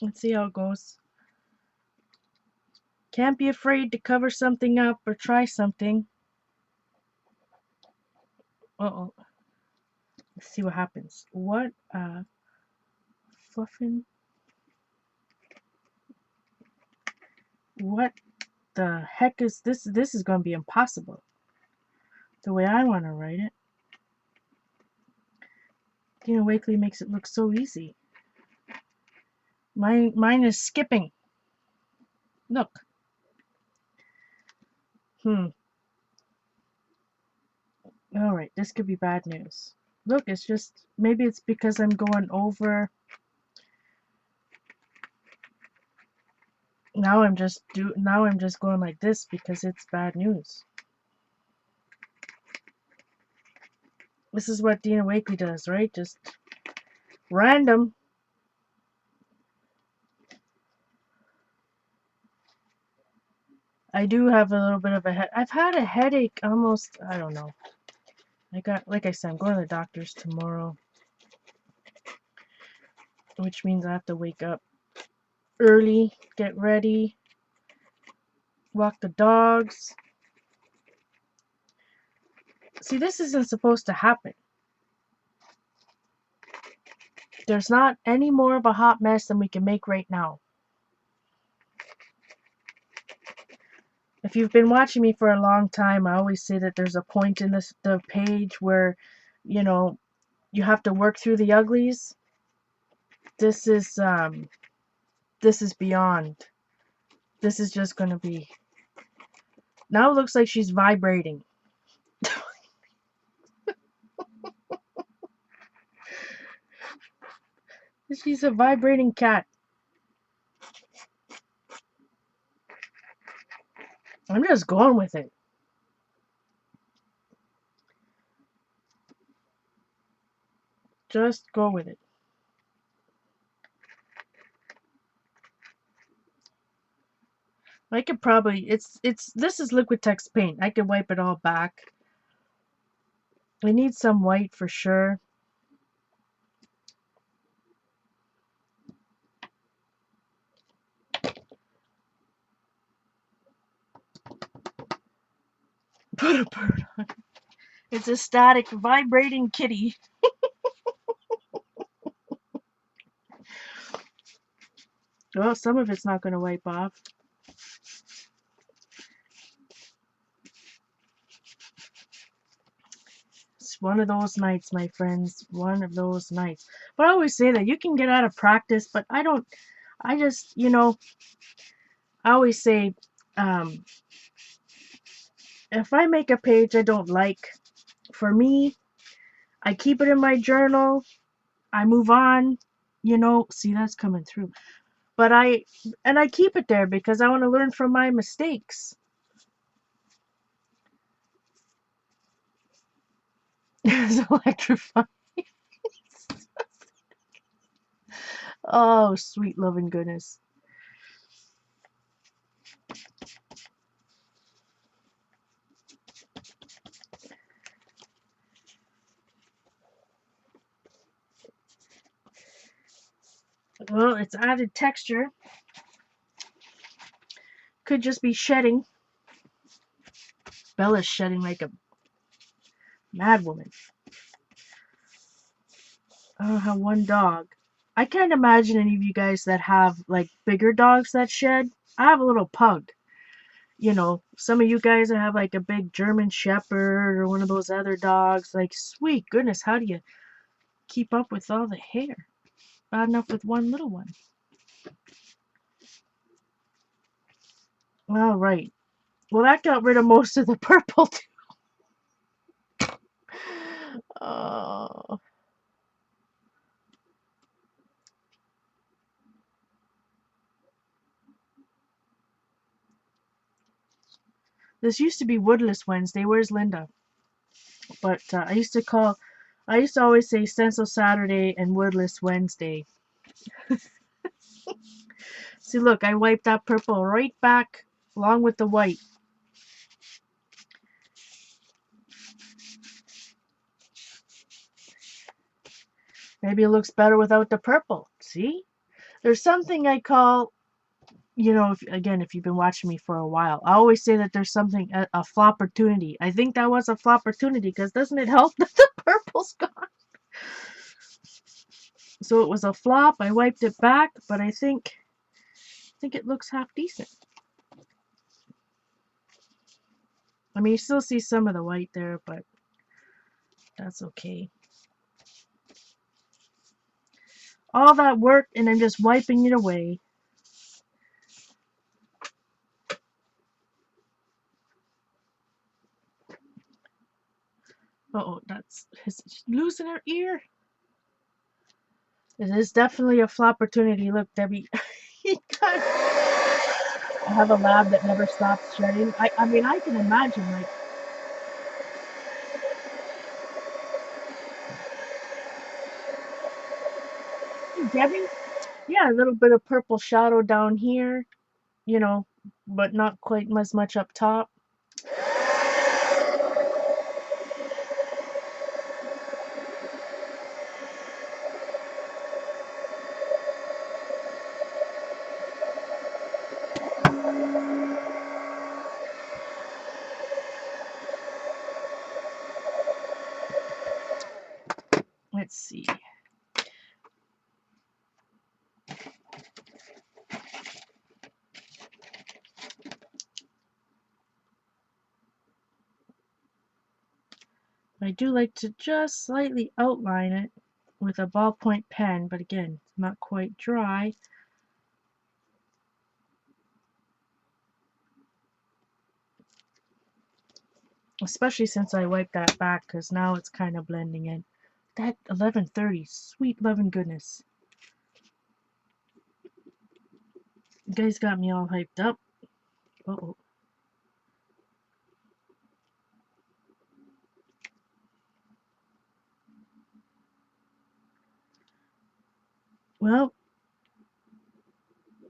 Let's see how it goes. Can't be afraid to cover something up or try something. Uh-oh. Let's see what happens. What a fluffin'... What the heck is this? This is going to be impossible. The way I want to write it. Dina Wakley makes it look so easy. Mine is skipping. Look. Alright, this could be bad news. Look, it's just, maybe it's because I'm going over. Now I'm just going like this because it's bad news. This is what Dina Wakley does, right? Just random. I do have a little bit of a head. I've had a headache almost, I don't know. Like I said, I'm going to the doctor's tomorrow, which means I have to wake up early, get ready, walk the dogs. See, this isn't supposed to happen. There's not any more of a hot mess than we can make right now. If you've been watching me for a long time, I always say that there's a point in the page where, you know, you have to work through the uglies. This is beyond. This is just gonna be. Now it looks like she's vibrating. She's a vibrating cat. I'm just going with it. Just go with it. I could probably, this is Liquitex paint. I could wipe it all back. I need some white for sure. Put a bird on. It's a static, vibrating kitty. Well, some of it's not going to wipe off. It's one of those nights, my friends. One of those nights. But I always say that you can get out of practice, but I don't. I just, you know, I always say, if I make a page I don't like, for me, I keep it in my journal. I move on. You know, see, that's coming through. But I keep it there because I want to learn from my mistakes. It's electrifying. Oh, sweet loving goodness. Well, it's added texture. Could just be shedding. Bella's shedding like a mad woman. I don't have one dog. I can't imagine any of you guys that have like bigger dogs that shed. I have a little pug. You know, some of you guys that have like a big German Shepherd or one of those other dogs. Like, sweet goodness, how do you keep up with all the hair? Bad enough with one little one. All right. Well, that got rid of most of the purple too. Oh. This used to be Woodless Wednesday. Where's Linda? But I used to always say Stencil Saturday and Woodless Wednesday. See, look, I wiped that purple right back along with the white. Maybe it looks better without the purple. See? There's something I call, you know, if you've been watching me for a while, I always say that there's something, a flopportunity. I think that was a flopportunity because doesn't it help that the purple's gone? So it was a flop. I wiped it back, but I think it looks half decent. I mean, you still see some of the white there, but that's okay. All that work, and I'm just wiping it away. Uh-oh, that's losing her ear. It is definitely a flopportunity. Look, Debbie, I have a lab that never stops shedding. I mean, I can imagine, like, hey, Debbie, yeah, a little bit of purple shadow down here, you know, but not quite as much up top. Let's see. I do like to just slightly outline it with a ballpoint pen, but again, it's not quite dry. Especially since I wiped that back, because now it's kind of blending in. That 11:30, sweet loving goodness. You guys got me all hyped up. Uh-oh. Well,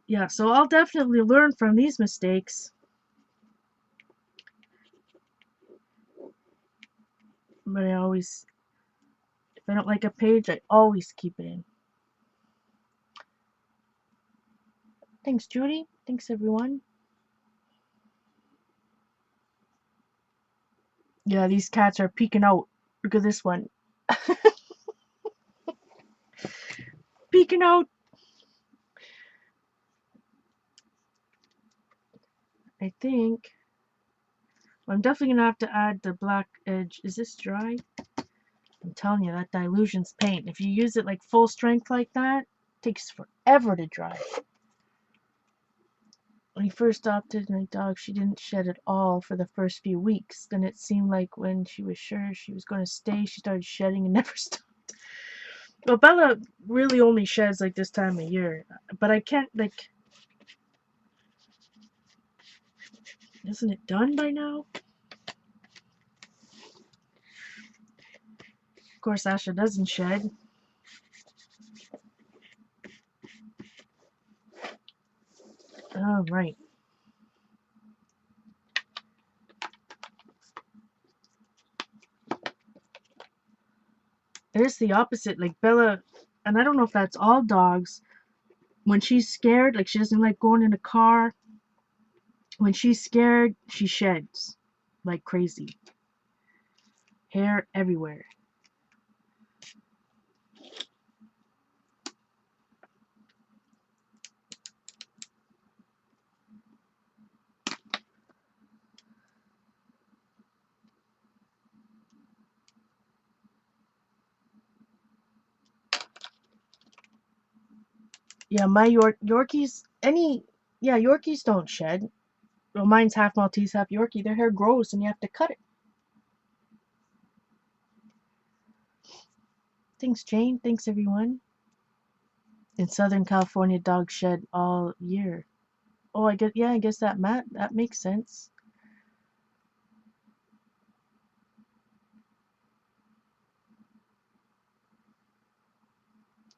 yeah, so I'll definitely learn from these mistakes. But I always, if I don't like a page, I always keep it in. Thanks, Judy. Thanks, everyone. Yeah, these cats are peeking out. Look at this one. Peeking out. I think. Well, I'm definitely going to have to add the black edge. Is this dry? I'm telling you, that dilution's paint. If you use it like full strength like that, it takes forever to dry. When we first adopted my dog, she didn't shed at all for the first few weeks. Then it seemed like when she was sure she was going to stay, she started shedding and never stopped. Well, Bella really only sheds like this time of year. But I can't, like... Isn't it done by now? Of course, Asha doesn't shed. Oh, right. There's the opposite. Like Bella, and I don't know if that's all dogs, when she's scared, like she doesn't like going in a car. When she's scared, she sheds like crazy. Hair everywhere. Yeah, my Yorkies, yeah, Yorkies don't shed. Well, mine's half Maltese, half Yorkie. Their hair grows and you have to cut it. Thanks, Jane. Thanks, everyone. In Southern California, dogs shed all year. Oh, I guess that makes sense.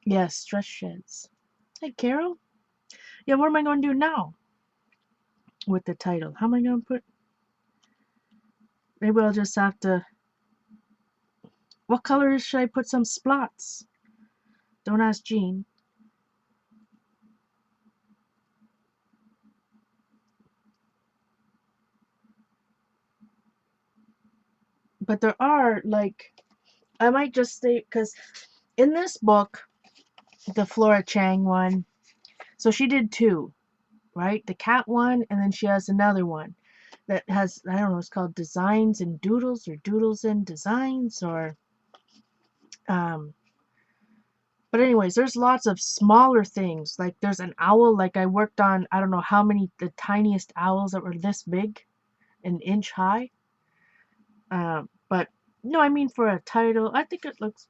Yes, stress sheds. Hey, Carol. Yeah, what am I going to do now with the title? How am I going to put? Maybe I'll just have to. What color should I put some splots? Don't ask Jean. But there are, like, I might just say, because in this book, the Flora Chang one, so she did two, right? The cat one, and then she has another one that has, I don't know, it's called Designs and Doodles, or Doodles and Designs, or, um, but anyways, there's lots of smaller things. Like there's an owl, like I worked on, I don't know how many, the tiniest owls that were this big, an inch high. But no, I mean for a title, I think it looks,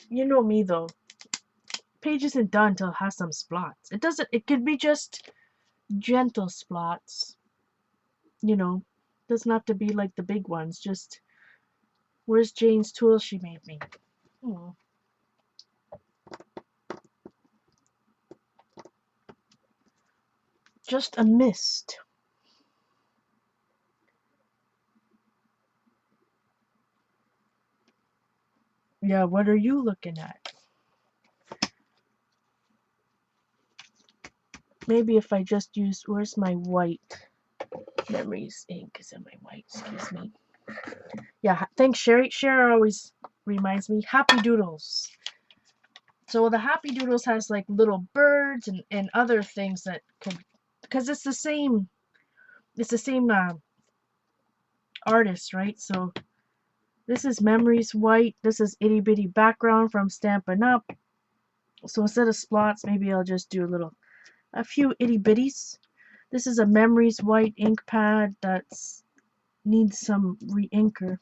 you know me though, page isn't done until it has some splots. It doesn't, it could be just gentle splots, you know, doesn't have to be like the big ones. Just, where's Jane's tool she made me? Hmm. Just a mist. Yeah, what are you looking at? Maybe if I just use, where's my white? Memories ink is in my white, excuse me. Yeah, thanks, Sherry. Sherry always reminds me. Happy Doodles. So the Happy Doodles has like little birds and other things that could, because it's the same artist, right? So this is Memories White. This is Itty Bitty Background from Stampin' Up. So instead of splots, maybe I'll just do a few itty bitties. This is a Memories White ink pad that's needs some re-inker.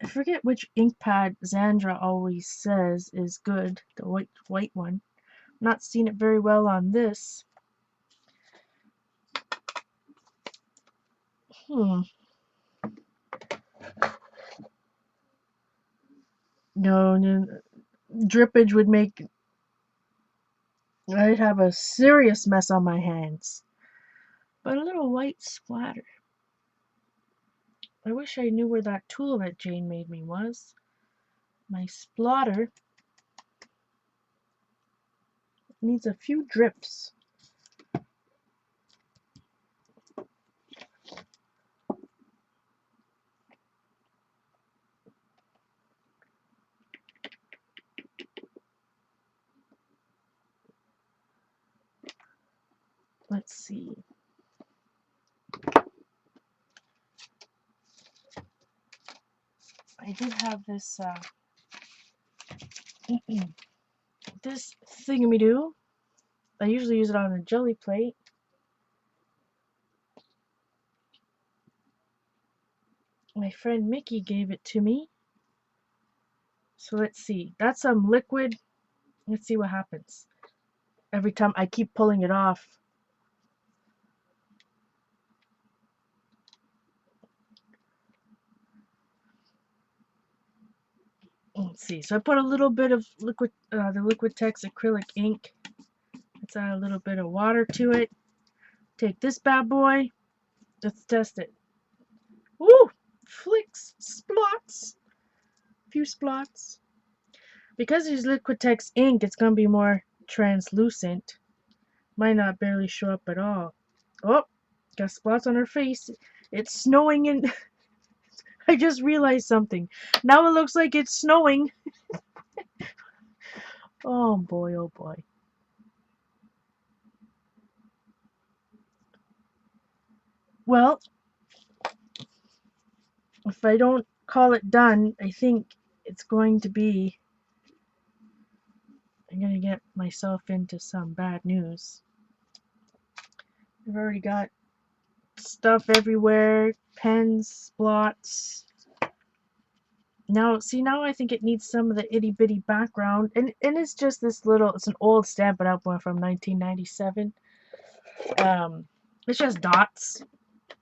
I forget which ink pad Zandra always says is good, the white one. Not seen it very well on this. Hmm. No, drippage would make I'd have a serious mess on my hands. But a little white splatter. I wish I knew where that tool that Jane made me was. My splatter needs a few drips. Let's see. I did have this this thingamidoo. I usually use it on a jelly plate. My friend Mickey gave it to me. So let's see. That's some liquid. Let's see what happens. Every time I keep pulling it off. Let's see. So I put a little bit of the Liquitex acrylic ink. Let's add a little bit of water to it. Take this bad boy. Let's test it. Woo! Flicks, splots. Few splots. Because it's Liquitex ink, it's gonna be more translucent. Might not barely show up at all. Oh, got spots on her face. It's snowing in. I just realized something. Now it looks like it's snowing. Oh boy, oh boy. Well, if I don't call it done, I think it's going to be, I'm going to get myself into some bad news. I've already got stuff everywhere, pens, blots. Now, see, now I think it needs some of the itty bitty background, and it's just this little, it's an old Stampin' Up! One from 1997. It's just dots,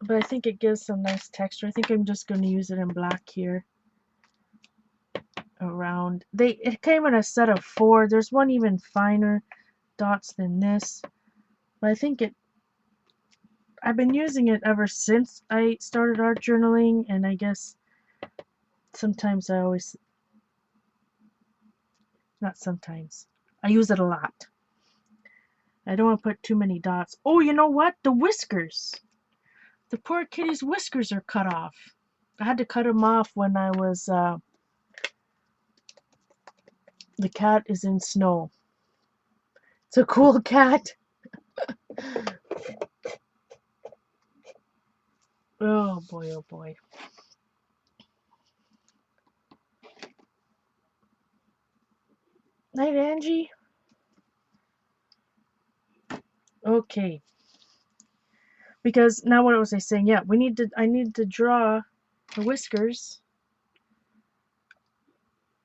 but I think it gives some nice texture. I think I'm just going to use it in black here. Around, it came in a set of 4. There's one even finer dots than this, but I think I've been using it ever since I started art journaling, and I guess sometimes not sometimes, I use it a lot. I don't want to put too many dots. Oh, you know what? The whiskers. The poor kitty's whiskers are cut off. I had to cut them off when I was, the cat is in snow. It's a cool cat. Oh boy, oh boy. Night, Angie. Okay. Because now what was I saying? Yeah, I need to draw her whiskers.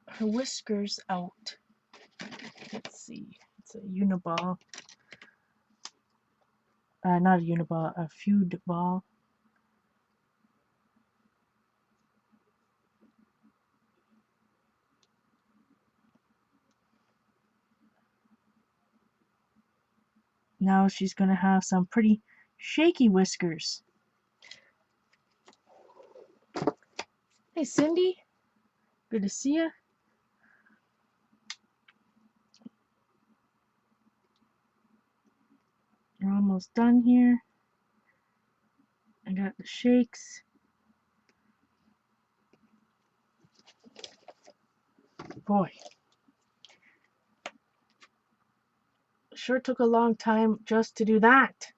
Her whiskers out. Let's see. It's a uniball. Not a uniball, a feud ball. Now she's gonna have some pretty shaky whiskers. Hey, Cindy. Good to see you. We're almost done here. I got the shakes. Boy. Sure took a long time just to do that.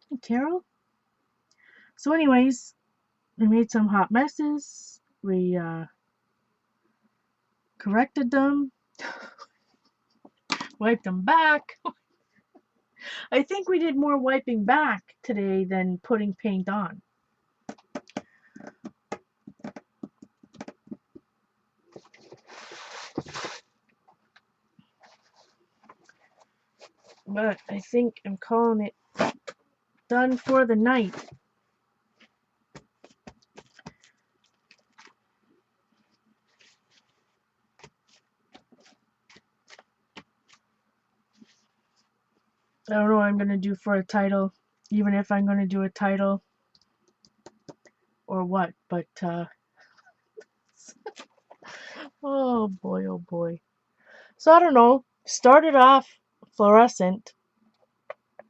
Hey, Carol. So anyways, we made some hot messes. We corrected them. Wiped them back. I think we did more wiping back today than putting paint on. But I think I'm calling it done for the night. I don't know what I'm going to do for a title, even if I'm going to do a title or what, but oh boy, oh boy. So I don't know. Started off fluorescent,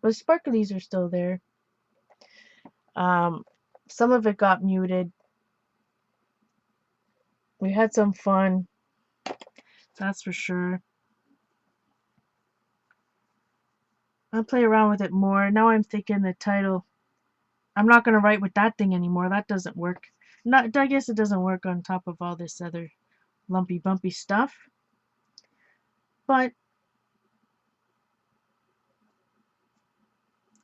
but sparklies are still there. Some of it got muted. We had some fun, that's for sure. I'll play around with it more. Now I'm thinking the title. I'm not going to write with that thing anymore. That doesn't work. Not, I guess it doesn't work on top of all this other lumpy bumpy stuff. But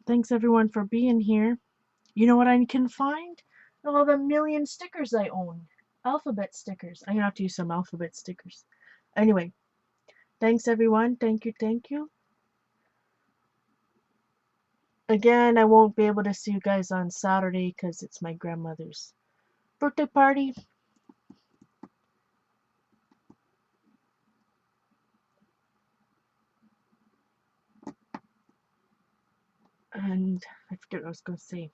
thanks everyone for being here. You know what I can find? All the million stickers I own. Alphabet stickers. I'm going to have to use some alphabet stickers. Anyway, thanks everyone. Thank you, thank you. Again, I won't be able to see you guys on Saturday because it's my grandmother's birthday party. And I forget what I was going to say.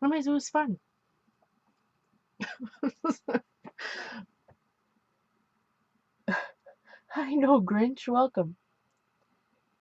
Anyways, it was fun. I know, Grinch. Welcome.